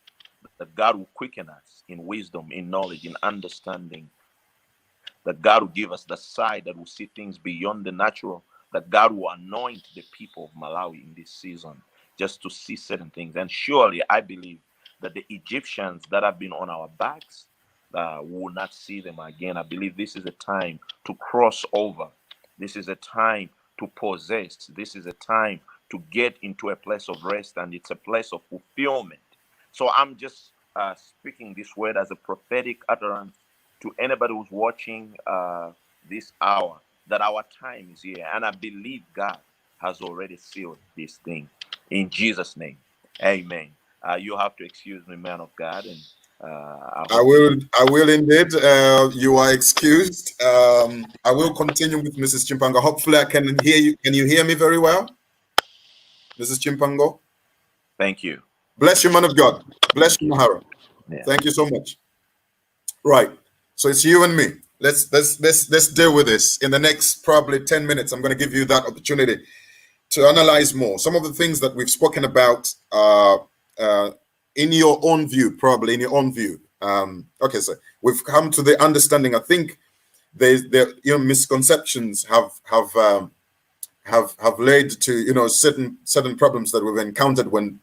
[SPEAKER 4] that God will quicken us in wisdom, in knowledge, in understanding, that God will give us the sight that will see things beyond the natural, that God will anoint the people of Malawi in this season just to see certain things. And surely I believe that the Egyptians that have been on our backs, we will not see them again. I believe this is a time to cross over. This is a time to possess. This is a time to get into a place of rest, and it's a place of fulfillment. So I'm just speaking this word as a prophetic utterance to anybody who's watching this hour, that our time is here. And I believe God has already sealed this thing. In Jesus' name, amen. You have to excuse me, man of God, and I
[SPEAKER 2] I
[SPEAKER 4] hope you.
[SPEAKER 2] will. I will indeed. You are excused. I will continue with Mrs. Chimpango. Hopefully, I can hear you. Can you hear me very well, Mrs. Chimpango?
[SPEAKER 4] Thank you.
[SPEAKER 2] Bless you, man of God. Bless
[SPEAKER 4] Thank
[SPEAKER 2] you,
[SPEAKER 4] you.
[SPEAKER 2] Mahara.
[SPEAKER 4] Yeah.
[SPEAKER 2] Thank you so much. Right. So it's you and me. Let's deal with this in the next probably 10 minutes. I'm going to give you that opportunity to analyze more some of the things that we've spoken about in your own view, probably in your own view. Okay, so we've come to the understanding. I think there misconceptions have led to certain problems that we've encountered when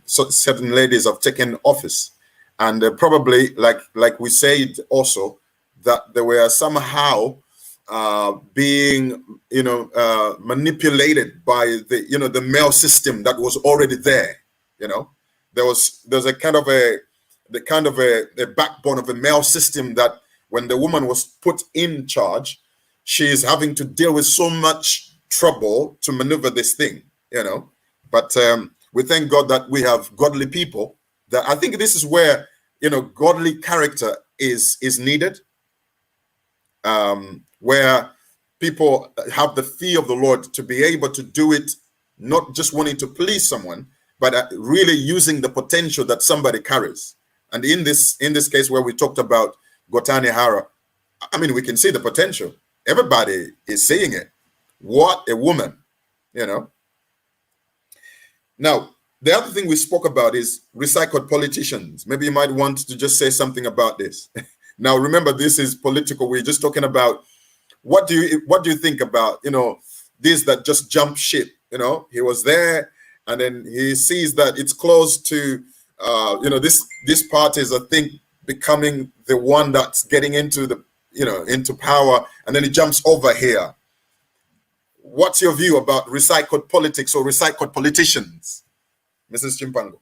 [SPEAKER 2] certain ladies have taken office, and probably like we said also that there were somehow being, manipulated by the male system that was already there. There's a kind of a backbone of a male system that when the woman was put in charge, she is having to deal with so much trouble to maneuver this thing. But we thank God that we have godly people. That I think this is where godly character is needed. Where people have the fear of the Lord to be able to do it, not just wanting to please someone, but really using the potential that somebody carries. And in this case where we talked about Gotani Hara, I mean, we can see the potential. Everybody is seeing it. What a woman, Now, the other thing we spoke about is recycled politicians. Maybe you might want to just say something about this. Now, remember, this is political. We're just talking about what do you think about, this that just jumped ship. He was there and then he sees that it's close to, this party is, I think, becoming the one that's getting into the, into power, and then he jumps over here. What's your view about recycled politics or recycled politicians, Mrs. Chimpango?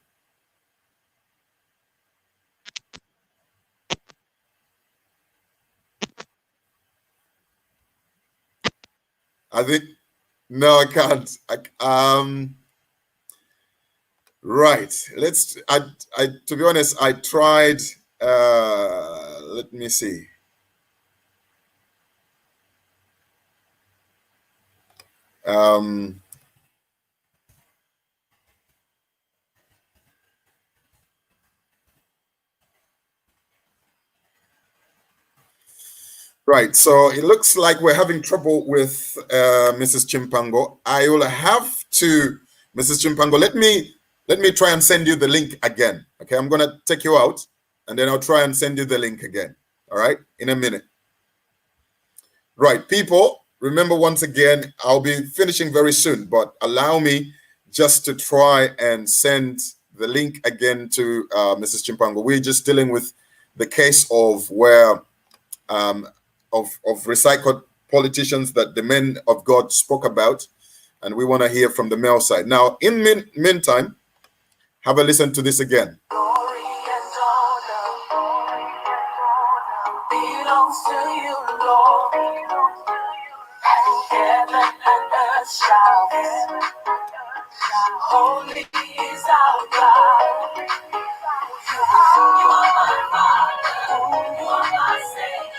[SPEAKER 2] I think no, I can't. Right. To be honest, I tried. Let me see. Right, so it looks like we're having trouble with Mrs. Chimpango. I will have to, Mrs. Chimpango, let me try and send you the link again. Okay, I'm gonna take you out and then I'll try and send you the link again. All right, in a minute. Right, people, remember once again, I'll be finishing very soon, but allow me just to try and send the link again to Mrs. Chimpango. We're just dealing with the case of where of recycled politicians that the men of God spoke about, and we want to hear from the male side. Now, in meantime, have a listen to this again.
[SPEAKER 1] Glory and honor belongs to you, Lord. Heaven and earth shout, holy is our God. You are my Father, you are my Savior.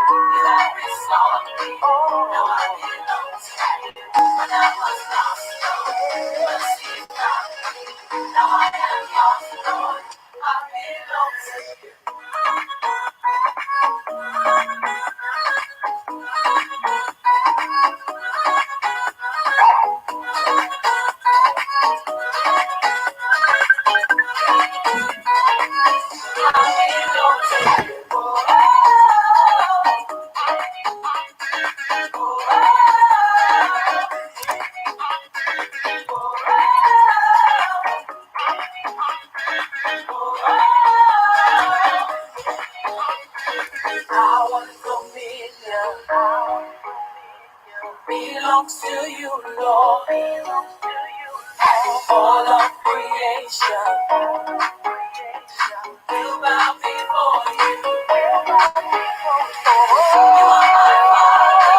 [SPEAKER 1] You have restored me. Now I belong to you. When I was lost, Lord, mercy found me. Now I am yours, Lord. I belong to you. Our dominion belongs to you, Lord. All of creation will bow before you. You are my Father,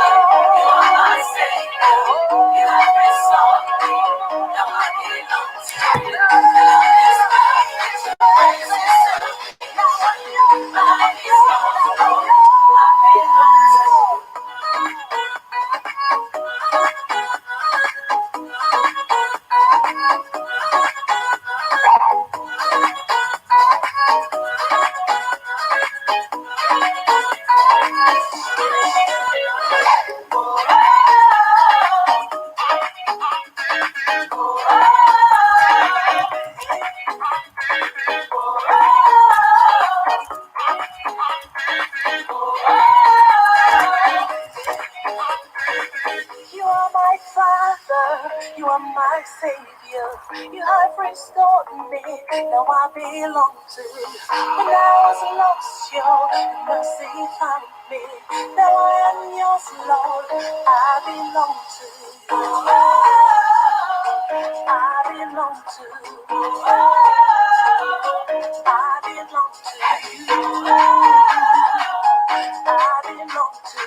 [SPEAKER 1] you are my Savior. You have restored me. Now I belong to you. The love is perfect, your praise is serving. My life is yours, Lord. I belong to you. You are my Father, you are my Savior. You have restored me, now I belong to you. When I was lost, your mercy found me. Now I am yours, Lord. I belong to you. I belong to you. I belong to you. I belong to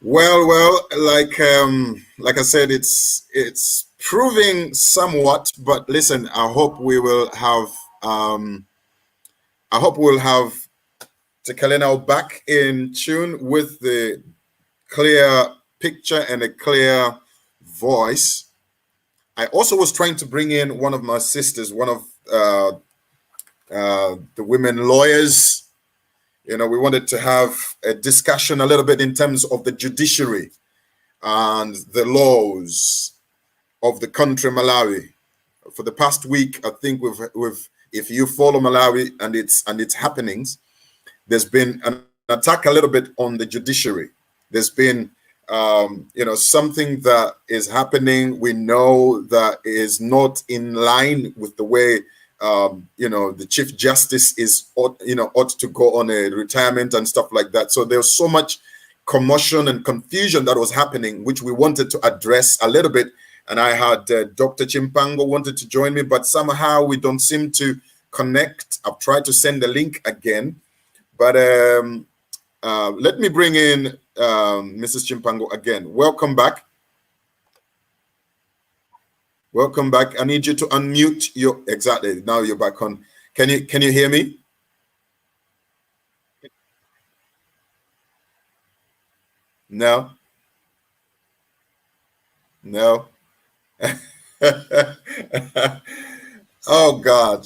[SPEAKER 2] Well, like I said, it's proving somewhat, but listen, I hope we'll have Tekalena back in tune with the clear picture and a clear voice. I also was trying to bring in one of my sisters, one of the women lawyers. You know, we wanted to have a discussion a little bit in terms of the judiciary and the laws of the country Malawi. For the past week, I think we've if you follow Malawi and its happenings, there's been an attack a little bit on the judiciary. There's been something that is happening. We know that is not in line with the way the Chief Justice ought to go on a retirement and stuff like that. So there's so much commotion and confusion that was happening, which we wanted to address a little bit. And I had Dr. Chimpango wanted to join me, but somehow we don't seem to connect. I've tried to send the link again, but let me bring in Mrs. Chimpango again. Welcome back. Welcome back. I need you to unmute your exactly. Now you're back on. Can you hear me? No. No. Oh God.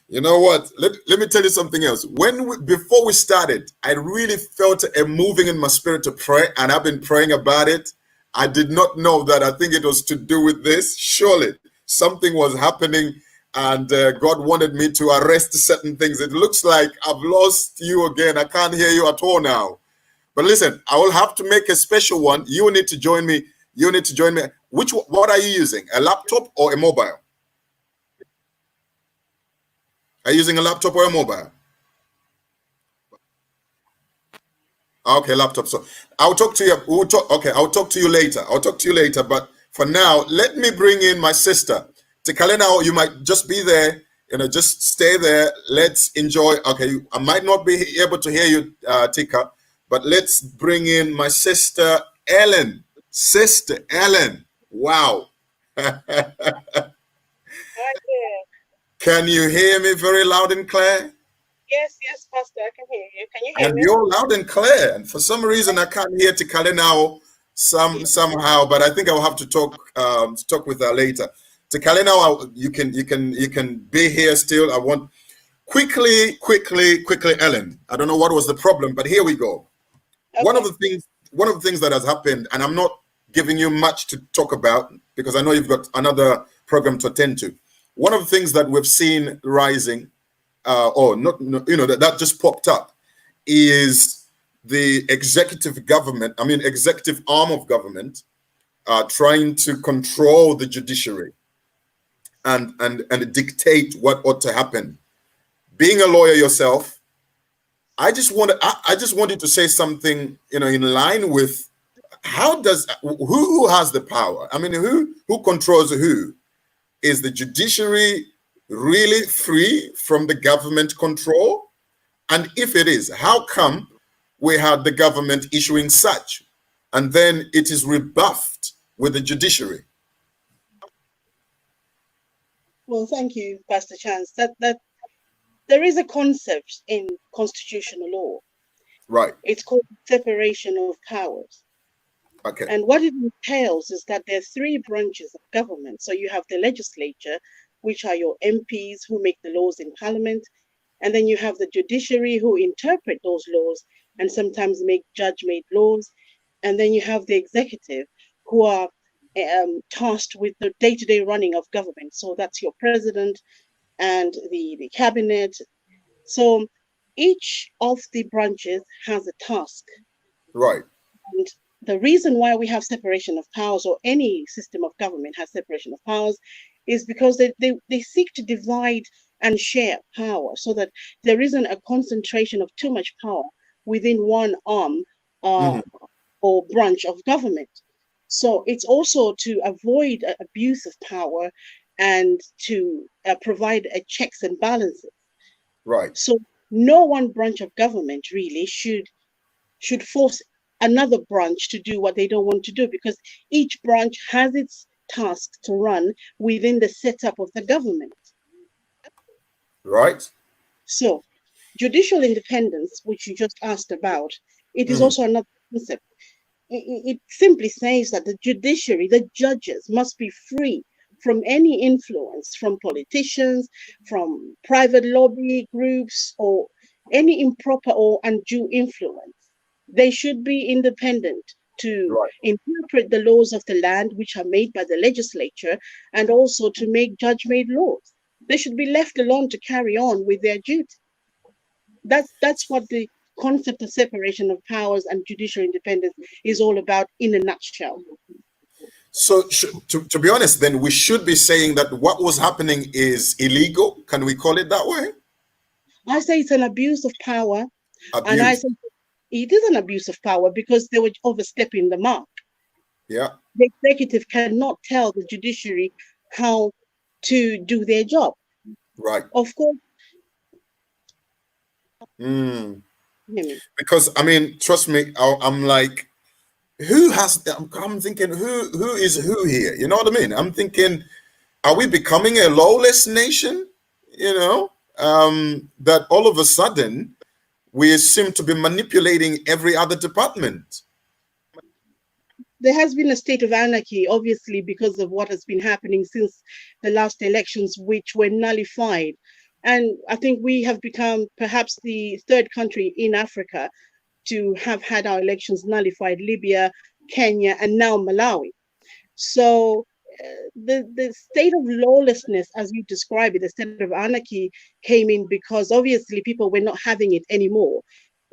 [SPEAKER 2] You know what? Let me tell you something else. Before we started, I really felt a moving in my spirit to pray, and I've been praying about it. I did not know that. I think it was to do with this. Surely something was happening, and God wanted me to arrest certain things. It looks like I've lost you again. I can't hear you at all now. But listen, I will have to make a special one. You need to join me. You need to join me. What are you using? A laptop or a mobile? Are you using a laptop or a mobile? Okay, laptop. So I'll talk to you. I'll talk to you later. But for now, let me bring in my sister. Tekalena, you might just be there. Just stay there. Let's enjoy. Okay, I might not be able to hear you, Tika, but let's bring in my sister, Ellen. Sister Ellen. Wow. Can you hear me very loud and clear?
[SPEAKER 7] Yes, Pastor, I can hear you. Can you hear
[SPEAKER 2] And
[SPEAKER 7] me?
[SPEAKER 2] you're loud and clear. And for some reason, I can't hear Tikale now somehow, but I think I'll have to talk with her later. Tikale now, you can be here still. I want quickly, Ellen. I don't know what was the problem, but here we go. Okay. One of the things that has happened, and I'm not giving you much to talk about because I know you've got another program to attend to. One of the things that we've seen rising, that just popped up, is the executive arm of government trying to control the judiciary and dictate what ought to happen. Being a lawyer yourself, I just wanted to say something, in line with who has the power? I mean, who controls who? Is the judiciary really free from the government control? And if it is, how come we had the government issuing such, and then it is rebuffed with the judiciary?
[SPEAKER 7] Well, thank you, Pastor Chance. That there is a concept in constitutional law.
[SPEAKER 2] Right.
[SPEAKER 7] It's called separation of powers.
[SPEAKER 2] Okay.
[SPEAKER 7] And what it entails is that there are three branches of government. So you have the legislature, which are your MPs who make the laws in parliament. And then you have the judiciary who interpret those laws and sometimes make judge-made laws. And then you have the executive who are tasked with the day-to-day running of government. So that's your president and the cabinet. So each of the branches has a task.
[SPEAKER 2] Right.
[SPEAKER 7] And the reason why we have separation of powers, or any system of government has separation of powers, is because they seek to divide and share power so that there isn't a concentration of too much power within one arm
[SPEAKER 2] Mhm.
[SPEAKER 7] or branch of government. So it's also to avoid abuse of power and to provide checks and balances.
[SPEAKER 2] Right.
[SPEAKER 7] So no one branch of government really should force another branch to do what they don't want to do, because each branch has its tasks to run within the setup of the government.
[SPEAKER 2] Right.
[SPEAKER 7] So judicial independence, which you just asked about, it is
[SPEAKER 2] Mhm.
[SPEAKER 7] also another concept. It simply says that the judiciary, the judges, must be free from any influence from politicians, from private lobby groups, or any improper or undue influence. They should be independent to
[SPEAKER 2] Right.
[SPEAKER 7] interpret the laws of the land, which are made by the legislature, and also to make judge-made laws. They should be left alone to carry on with their duty. That's what the concept of separation of powers and judicial independence is all about in a nutshell.
[SPEAKER 2] So, to be honest, then we should be saying that what was happening is illegal. Can we call it that way?
[SPEAKER 7] I say it's an abuse of power, and I
[SPEAKER 2] Abuse.
[SPEAKER 7] say it is an abuse of power because they were overstepping the mark.
[SPEAKER 2] Yeah.
[SPEAKER 7] The executive cannot tell the judiciary how to do their job.
[SPEAKER 2] Right.
[SPEAKER 7] Of course,
[SPEAKER 2] Mm.
[SPEAKER 7] hear me.
[SPEAKER 2] Because I mean, trust me, I'm like, who has? I'm thinking, who is who here? You know what I mean? I'm thinking, are we becoming a lawless nation? You know, that all of a sudden we seem to be manipulating every other department.
[SPEAKER 7] There has been a state of anarchy, obviously, because of what has been happening since the last elections, which were nullified. And I think we have become perhaps the third country in Africa to have had our elections nullified: Libya, Kenya, and now Malawi. So the state of lawlessness, as you describe it, the state of anarchy, came in because obviously people were not having it anymore.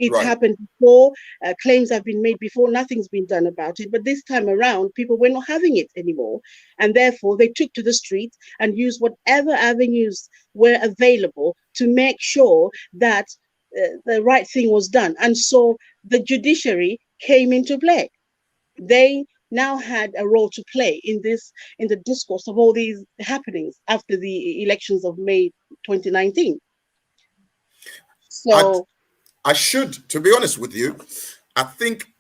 [SPEAKER 7] It's
[SPEAKER 2] Right.
[SPEAKER 7] happened before, claims have been made before, nothing's been done about it. But this time around, people were not having it anymore. And therefore, they took to the streets and used whatever avenues were available to make sure that the right thing was done. And so the judiciary came into play. They now had a role to play in the discourse of all these happenings after the elections of May 2019.
[SPEAKER 2] I
[SPEAKER 7] So
[SPEAKER 2] I should, to be honest with you, I think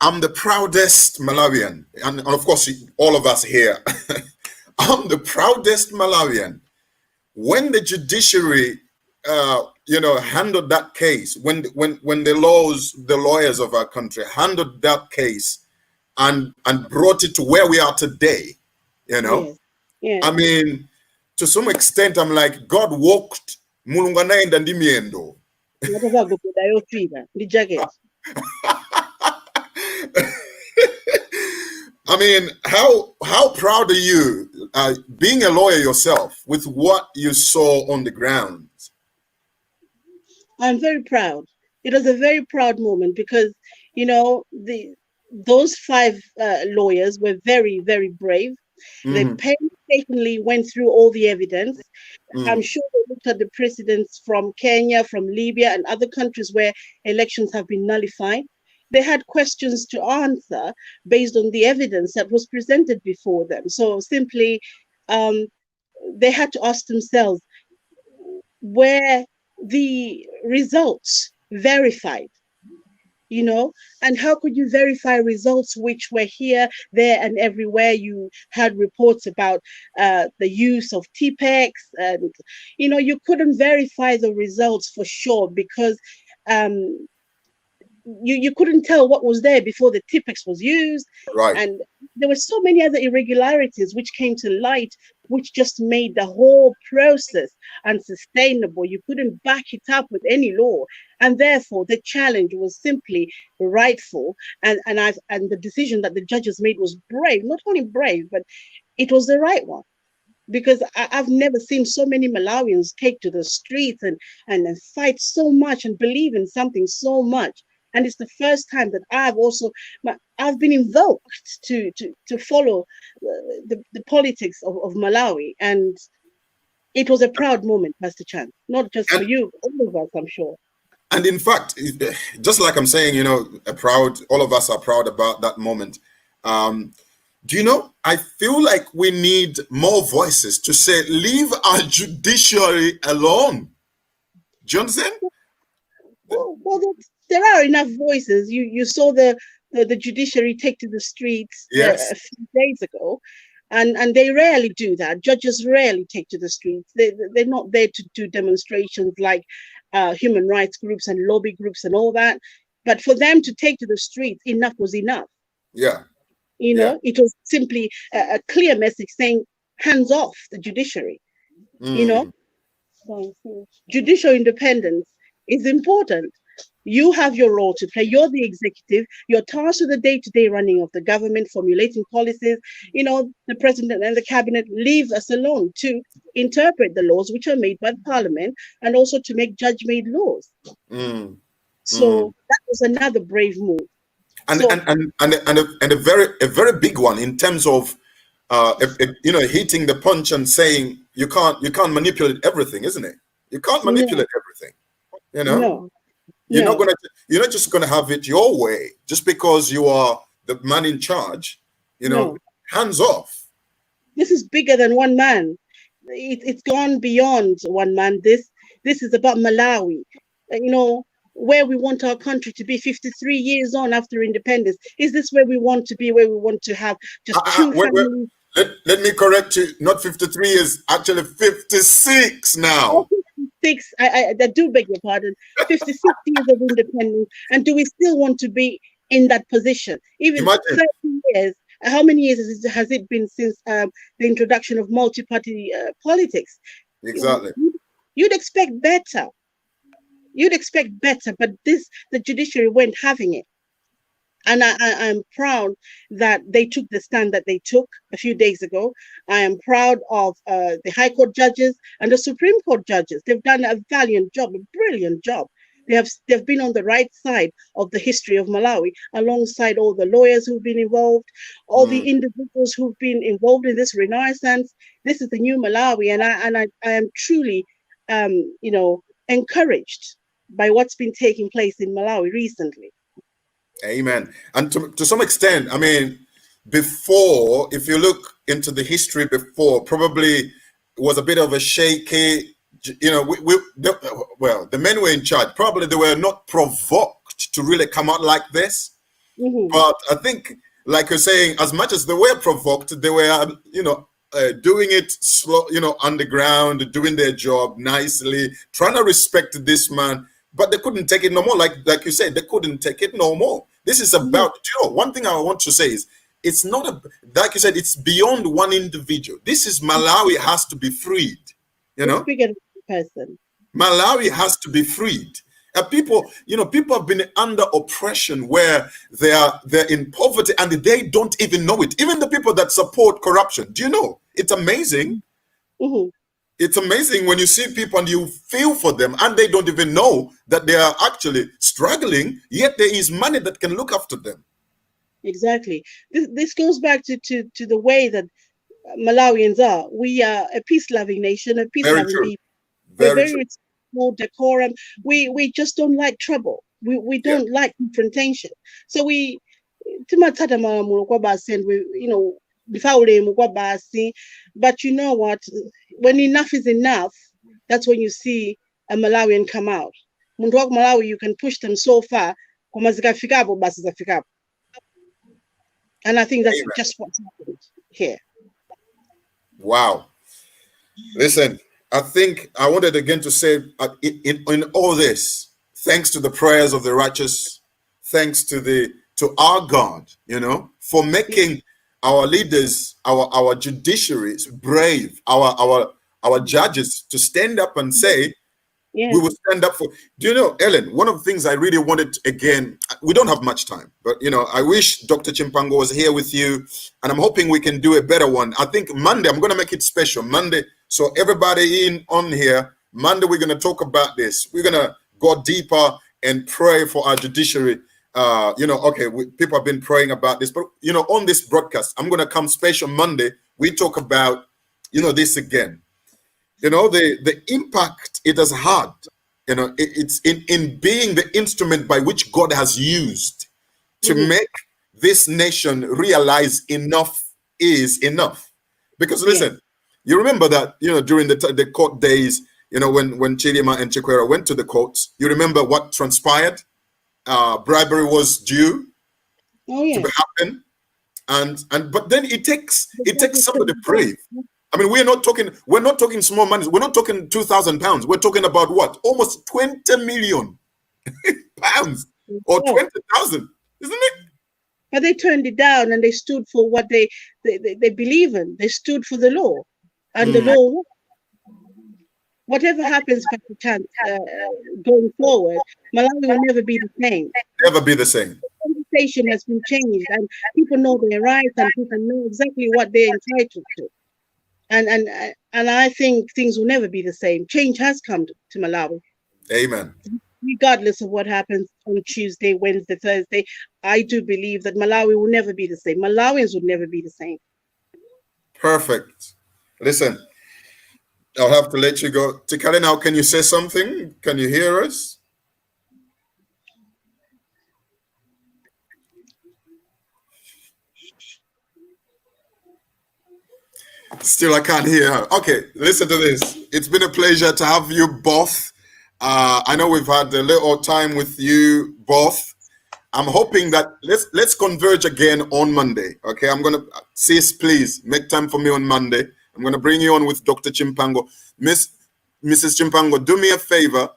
[SPEAKER 2] I'm the proudest Malawian, and of course, all of us here. I'm the proudest Malawian. When the judiciary, handled that case, when the lawyers of our country handled that case and brought it to where we are today, you know,
[SPEAKER 7] yes, yes.
[SPEAKER 2] I mean, to some extent, I'm like, God walked mulungana enda ndimiendo.
[SPEAKER 7] The jacket.
[SPEAKER 2] I mean, how proud are you, being a lawyer yourself, with what you saw on the ground?
[SPEAKER 7] I'm very proud. It was a very proud moment because, those five lawyers were very, very brave. They
[SPEAKER 2] Mhm,
[SPEAKER 7] painstakingly went through all the evidence. I'm
[SPEAKER 2] mhm.
[SPEAKER 7] sure they looked at the precedents from Kenya, from Libya, and other countries where elections have been nullified. They had questions to answer based on the evidence that was presented before them. So simply, um, they had to ask themselves, were the results verified? you know. And how could you verify results which were here, there, and everywhere? You had reports about the use of TPEX, and you know, you couldn't verify the results for sure because um, you couldn't tell what was there before the TPEX was used.
[SPEAKER 2] Right.
[SPEAKER 7] And there were so many other irregularities which came to light, which just made the whole process unsustainable. You couldn't back it up with any law. And therefore, the challenge was simply rightful. And the decision that the judges made was brave, not only brave, but it was the right one. Because I've never seen so many Malawians take to the streets and fight so much and believe in something so much. And it's the first time that I've been invoked to follow the politics of Malawi. And it was a proud moment, Pastor Chan, not just for you, all of us, I'm sure.
[SPEAKER 2] And in fact, just like I'm saying, you know, all of us are proud about that moment. Do you know, I feel like we need more voices to say, leave our judiciary alone. Do you understand?
[SPEAKER 7] Well, there are enough voices. You saw the judiciary take to the streets
[SPEAKER 2] Yes.
[SPEAKER 7] a few days ago, and they rarely do that. Judges rarely take to the streets. They're not there to do demonstrations like human rights groups and lobby groups and all that. But for them to take to the streets, enough was enough.
[SPEAKER 2] Yeah.
[SPEAKER 7] You know, it was simply a clear message saying, hands off the judiciary. You know, judicial independence is important. You have your role to play. You're the executive. You're tasked with the day-to-day running of the government, formulating policies. You know, the president and the cabinet leave us alone to interpret the laws which are made by the parliament and also to make judge-made laws. So that was another brave move.
[SPEAKER 2] And a very big one in terms of you know, hitting the punch and saying you can't manipulate everything, isn't it? You can't manipulate everything. You know, you're not just gonna have it your way just because you are the man in charge. You know, hands off.
[SPEAKER 7] This is bigger than one man. It's gone beyond one man. This is about Malawi. You know, where we want our country to be 53 years on after independence. Is this where we want to be, where we want to have just two families?
[SPEAKER 2] Let me correct you. Not 53 years, actually 56 now.
[SPEAKER 7] Oh, 56. I do beg your pardon. 56 years of independence. And do we still want to be in that position? Even 30 years. How many years has it been since the introduction of multi-party politics?
[SPEAKER 2] Exactly.
[SPEAKER 7] You'd expect better. You'd expect better, but the judiciary weren't having it. And I'm proud that they took the stand that they took a few days ago. I am proud of the High Court judges and the Supreme Court judges. They've done a valiant job, a brilliant job. They've been on the right side of the history of Malawi, alongside all the lawyers who've been involved, all the individuals who've been involved in this renaissance. This is the new Malawi, and I am truly, you know, encouraged by what's been taking place in Malawi recently.
[SPEAKER 2] Amen. And to some extent, I mean, before, if you look into the history before, probably was a bit of a shaky, you know, the men were in charge. Probably they were not provoked to really come out like this. But I think, like you're saying, as much as they were provoked, they were, you know, doing it slow, you know, underground, doing their job nicely, trying to respect this man. But they couldn't take it no more. Like you said, they couldn't take it no more. This is about, you know, one thing I want to say is, it's not like you said, it's beyond one individual. This is Malawi has to be freed. You know,
[SPEAKER 7] person.
[SPEAKER 2] Malawi has to be freed. People, you know, people have been under oppression where they're in poverty and they don't even know it. Even the people that support corruption. Do you know? It's amazing. It's amazing when you see people and you feel for them and they don't even know that they are actually struggling, yet there is money that can look after them. Exactly.
[SPEAKER 7] This goes back to the way that Malawians are. We are a peace-loving nation, a peace-loving people. We're very respectful, decorum. We just don't like trouble. We don't like confrontation. So we, you know, but you know what? When enough is enough, that's when you see a Malawian come out. Malawi, you can push them so far, Koma zikafika hapo basi zafika hapo. And I think that's
[SPEAKER 2] Amen.
[SPEAKER 7] just what's happened here.
[SPEAKER 2] Wow. Listen, I think I wanted again to say in all this, thanks to the prayers of the righteous, thanks to our God, you know, for making our leaders, our judiciaries brave, our judges to stand up and say,
[SPEAKER 7] Yeah.
[SPEAKER 2] we will stand up for. Do you know, Ellen, one of the things I really wanted, again, we don't have much time, but you know, I wish Dr. Chimpango was here with you, and I'm hoping we can do a better one. I think Monday, I'm going to make it special Monday. So everybody on here, Monday, we're going to talk about this. We're going to go deeper and pray for our judiciary. You know, okay, people have been praying about this, but you know, on this broadcast, I'm going to come special Monday. We talk about, you know, this again. You know, the impact it has had, you know, it's in being the instrument by which God has used to make this nation realize enough is enough. Because listen, you remember that, you know, during the court days, you know, when Chidima and Chikwera went to the courts, you remember what transpired? Bribery was due to happen, and but then it takes somebody brave. I mean, we're not talking small money. We're not talking £2,000. We're talking about what? Almost 20 million pounds or 20,000, isn't it?
[SPEAKER 7] But they turned it down and they stood for what they believe in. They stood for the law, and the law. Whatever happens, going forward, Malawi will never be the same.
[SPEAKER 2] Never be the same.
[SPEAKER 7] The conversation has been changed, and people know their rights, and people know exactly what they're entitled to. And I think things will never be the same. Change has come to Malawi.
[SPEAKER 2] Amen.
[SPEAKER 7] Regardless of what happens on Tuesday, Wednesday, Thursday, I do believe that Malawi will never be the same. Malawians will never be the same.
[SPEAKER 2] Perfect. Listen, I'll have to let you go. Tikale, now, can you say something? Can you hear us? Still, I can't hear her. Okay, listen to this. It's been a pleasure to have you both. I know we've had a little time with you both. I'm hoping that let's converge again on Monday. Okay, I'm gonna, sis, please make time for me on Monday. I'm gonna bring you on with Dr. Chimpango. Mrs. Chimpango, do me a favor.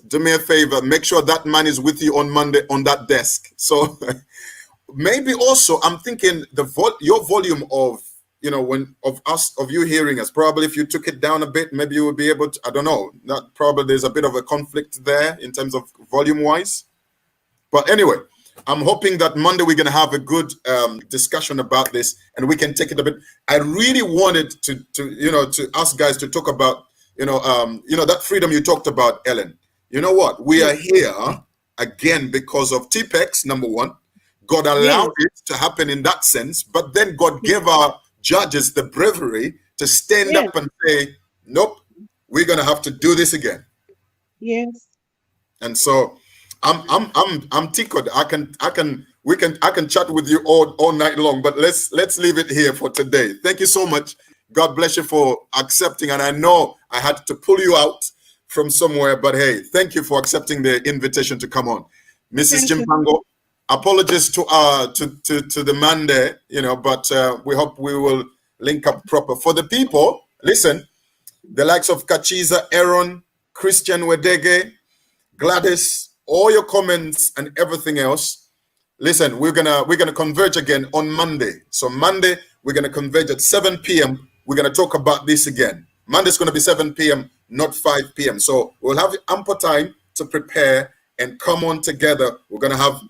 [SPEAKER 2] Do me a favor. Make sure that man is with you on Monday on that desk. So maybe also I'm thinking your volume of, you know, of you hearing us, probably if you took it down a bit, maybe you would be able to, I don't know, not probably there's a bit of a conflict there in terms of volume wise. But anyway, I'm hoping that Monday we're going to have a good discussion about this and we can take it a bit. I really wanted to ask guys to talk about, that freedom you talked about, Ellen. You know what? We are here again because of TPEX, number one. God allowed it to happen in that sense, but then God gave our judges the bravery to stand up and say, nope, we're going to have to do this again.
[SPEAKER 7] Yes.
[SPEAKER 2] And so I'm tickled. I can chat with you all night long, but let's leave it here for today. Thank you so much. God bless you for accepting. And I know I had to pull you out from somewhere, but hey, thank you for accepting the invitation to come on. Mrs. Chimpango, apologies to the man there, but we hope we will link up proper. For the people, listen, the likes of Kachiza, Aaron, Christian Wedege, Gladys, all your comments and everything else. Listen, we're gonna converge again on Monday. So Monday, we're gonna converge at 7 p.m. We're gonna talk about this again. Monday's gonna be 7 p.m., not 5 p.m. So we'll have ample time to prepare and come on together. We're gonna have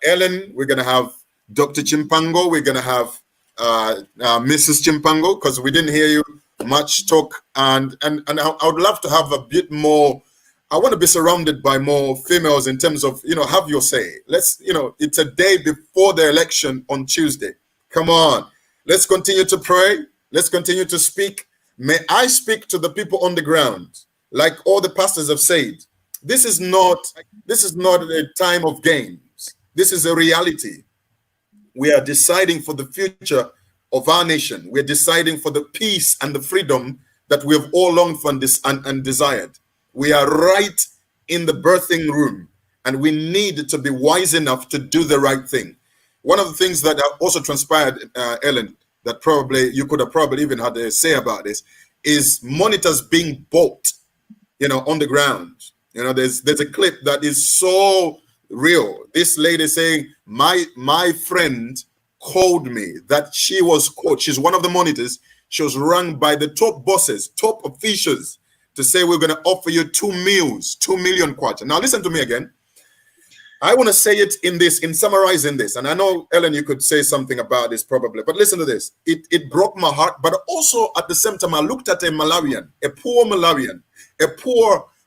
[SPEAKER 2] Ellen. We're gonna have Dr. Chimpango. We're gonna have Mrs. Chimpango, because we didn't hear you much talk. And I would love to have a bit more. I want to be surrounded by more females in terms of, have your say. Let's, it's a day before the election on Tuesday. Come on. Let's continue to pray. Let's continue to speak. May I speak to the people on the ground, like all the pastors have said. This is not a time of games. This is a reality. We are deciding for the future of our nation. We're deciding for the peace and the freedom that we have all longed for and desired. We are right in the birthing room. and we need to be wise enough to do the right thing. One of the things that also transpired, Ellen, that probably you could have probably even had a say about this, is monitors being bought, on the ground. There's a clip that is so real. This lady saying, my friend called me that she was called. She's one of the monitors. She was rung by the top bosses, top officials, to say we're going to offer you 2 million kwacha. Now listen to me again. I want to say it in summarizing this, and I know, Ellen, you could say something about this probably, but listen to this. It broke my heart, but also at the same time, I looked at a Malawian, a poor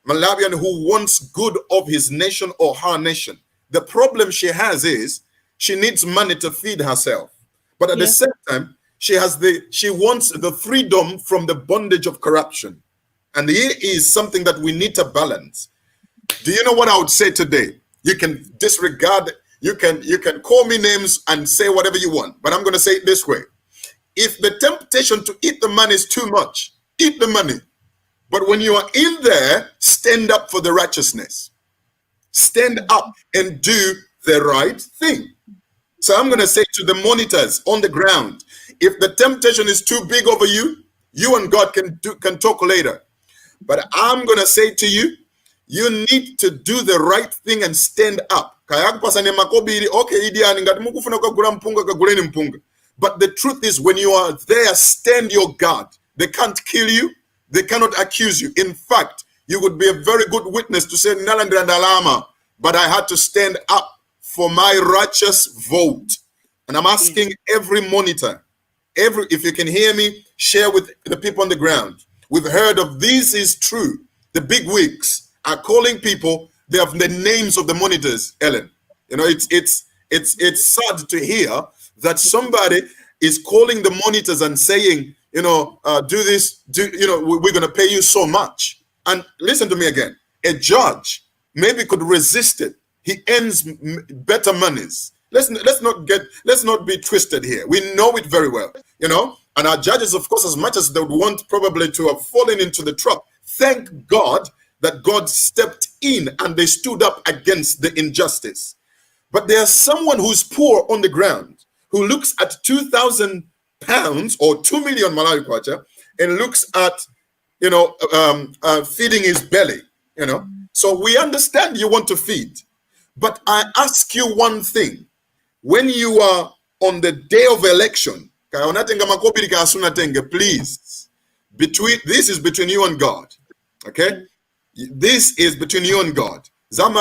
[SPEAKER 2] Malawian who wants good of his nation or her nation. The problem she has is she needs money to feed herself, but at the same time, she wants the freedom from the bondage of corruption. And here is something that we need to balance. Do you know what I would say today? You can disregard, you can call me names and say whatever you want, but I'm going to say it this way. If the temptation to eat the money is too much, eat the money. But when you are in there, stand up for the righteousness. Stand up and do the right thing. So I'm going to say to the monitors on the ground, if the temptation is too big over you, you and God can talk later. But I'm going to say to you, you need to do the right thing and stand up. But the truth is, when you are there, stand your guard. They can't kill you. They cannot accuse you. In fact, you would be a very good witness to say, Nalandra Ndalama, but I had to stand up for my righteous vote. And I'm asking every monitor, if you can hear me, share with the people on the ground. We've heard of this is true. The big wigs are calling people. They have the names of the monitors, Ellen. It's sad to hear that somebody is calling the monitors and saying, do this, we're going to pay you so much. And listen to me again. A judge maybe could resist it. He earns better monies. Let's not be twisted here. We know it very well, and our judges, of course, as much as they would want probably to have fallen into the trap, thank God that God stepped in and they stood up against the injustice. But there's someone who's poor on the ground who looks at 2,000 pounds or 2 million Malawi kwacha and looks at, feeding his belly, So we understand you want to feed, but I ask you one thing. When you are on the day of election, please, this is between you and God, okay? This is between you and God. All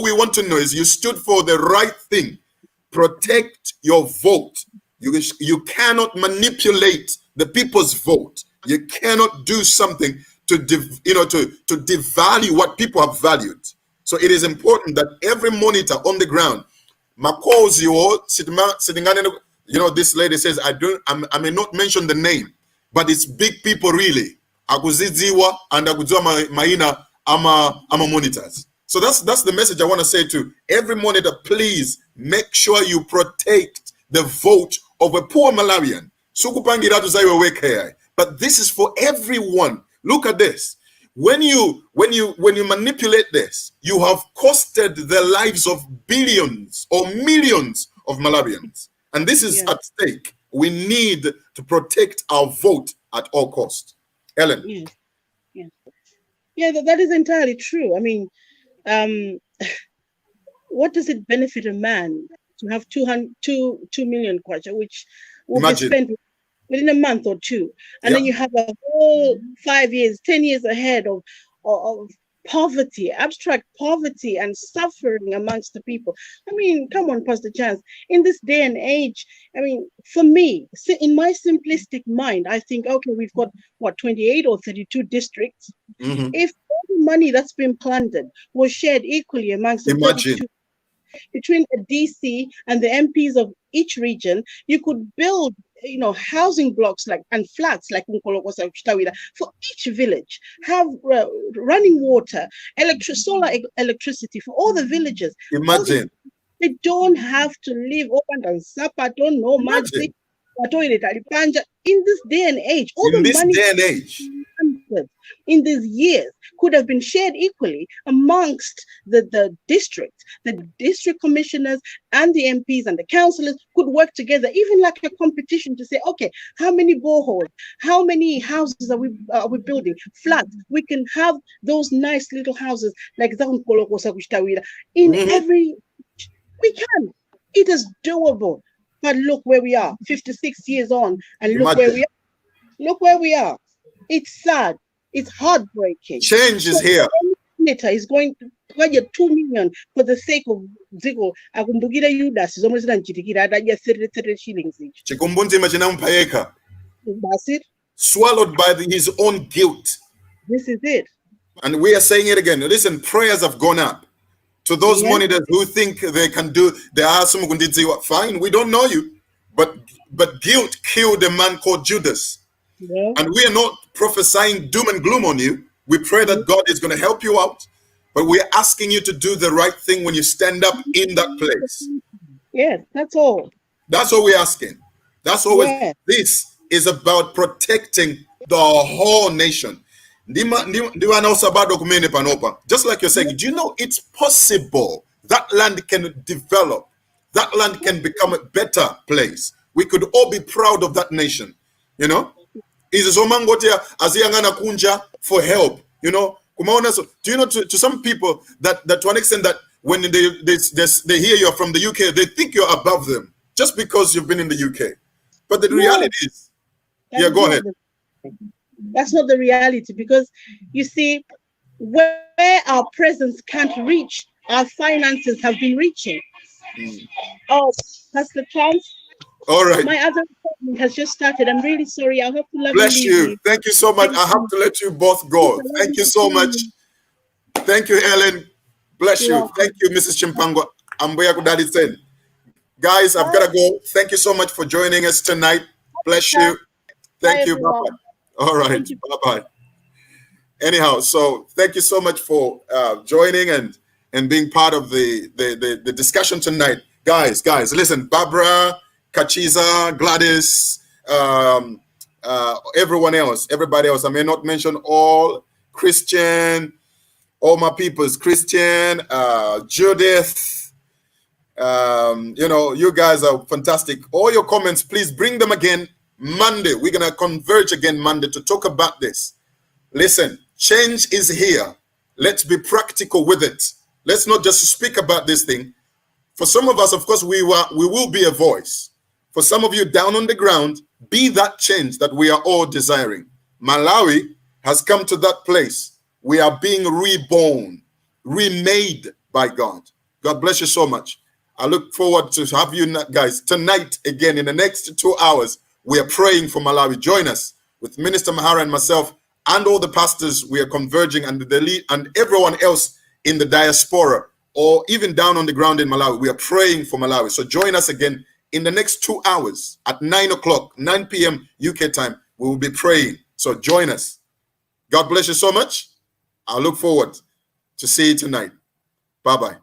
[SPEAKER 2] we want to know is you stood for the right thing. Protect your vote. You cannot manipulate the people's vote. You cannot do something to devalue what people have valued. So it is important that every monitor on the ground, this lady says, I may not mention the name, but it's big people really. Akuzidziwa and akudziwa maina ama monitors. So that's the message I want to say to every monitor. Please make sure you protect the vote of a poor Malawian. But this is for everyone. Look at this. When you manipulate this, you have costed the lives of billions or millions of Malawians. And this is at stake. We need to protect our vote at all costs. Ellen.
[SPEAKER 7] Yeah, that is entirely true. I mean, what does it benefit a man to have 2 million kwacha, which will be spent within a month or two, and then you have a whole 5 years, 10 years ahead of poverty, abstract poverty and suffering amongst the people. I mean, come on, Pastor Chance. In this day and age, I mean, for me, in my simplistic mind, I think, okay, we've got, 28 or 32 districts. Mm-hmm. If all the money that's been plundered was shared equally amongst the 32, between the DC and the MPs of each region, you could build, housing blocks and flats like for each village, have running water, solar electricity for all the villages.
[SPEAKER 2] Imagine.
[SPEAKER 7] They don't have to live open and sapa, don't know much. In this day and age, resources in these years could have been shared equally amongst the district commissioners and the MPs and the councillors could work together, even like a competition to say, okay, how many boreholes, how many houses are we building? Flats. We can have those nice little houses like in every. We can. It is doable. But look where we are, 56 years on, and look where we are. Look where we are. It's sad. It's heartbreaking.
[SPEAKER 2] Change is here.
[SPEAKER 7] Senator is going to get 2 million for the sake of Zigo. Akumbugira Yudas is almost chitikira adaja 30 shillings each. That's it.
[SPEAKER 2] Swallowed by his own guilt.
[SPEAKER 7] This is it.
[SPEAKER 2] And we are saying it again. Listen, prayers have gone up. To those monitors who think they can do, there are some who did say, fine, we don't know you. But guilt killed a man called Judas.
[SPEAKER 7] Yeah.
[SPEAKER 2] And we are not prophesying doom and gloom on you. We pray that God is going to help you out. But we're asking you to do the right thing when you stand up in that place.
[SPEAKER 7] Yes, that's all.
[SPEAKER 2] That's all we're asking. That's all. This is about protecting the whole nation. Just like you're saying, do you know it's possible that land can develop? That land can become a better place. We could all be proud of that nation. You know? For help. You know? Do you know to some people that to an extent that when they hear you're from the UK, they think you're above them just because you've been in the UK. But the reality is, go ahead.
[SPEAKER 7] That's not the reality, because you see, where our presence can't reach, our finances have been reaching. Oh, that's the chance.
[SPEAKER 2] All right.
[SPEAKER 7] My other appointment has just started. I'm really sorry. I'll have to love
[SPEAKER 2] Bless you.
[SPEAKER 7] you.
[SPEAKER 2] Thank you so much. I have to let you both go. Thank you so much. Thank you, Ellen. Bless you. Thank you, Mrs. Chimpango. Guys, I've got to go. Thank you so much for joining us tonight. Bless you. Thank you. Bye-bye. All right. Bye-bye. Anyhow, so thank you so much for joining and being part of the discussion tonight. Guys, listen, Barbara, Kachiza, Gladys, everybody else. I may not mention all. Christian, all my peoples, Christian, Judith, you guys are fantastic. All your comments, please bring them again Monday. We're going to converge again Monday to talk about this. Listen, change is here. Let's be practical with it. Let's not just speak about this thing. For some of us, of course, we will be a voice. For some of you down on the ground, be that change that we are all desiring. Malawi has come to that place. We are being reborn, remade by God. God bless you so much. I look forward to have you guys tonight again in the next 2 hours. We are praying for Malawi. Join us with Minister Mahara and myself and all the pastors. We are converging and the lead and everyone else in the diaspora or even down on the ground in Malawi. We are praying for Malawi. So join us again in the next 2 hours at 9 o'clock, 9 p.m. UK time. We will be praying. So join us. God bless you so much. I look forward to see you tonight. Bye-bye.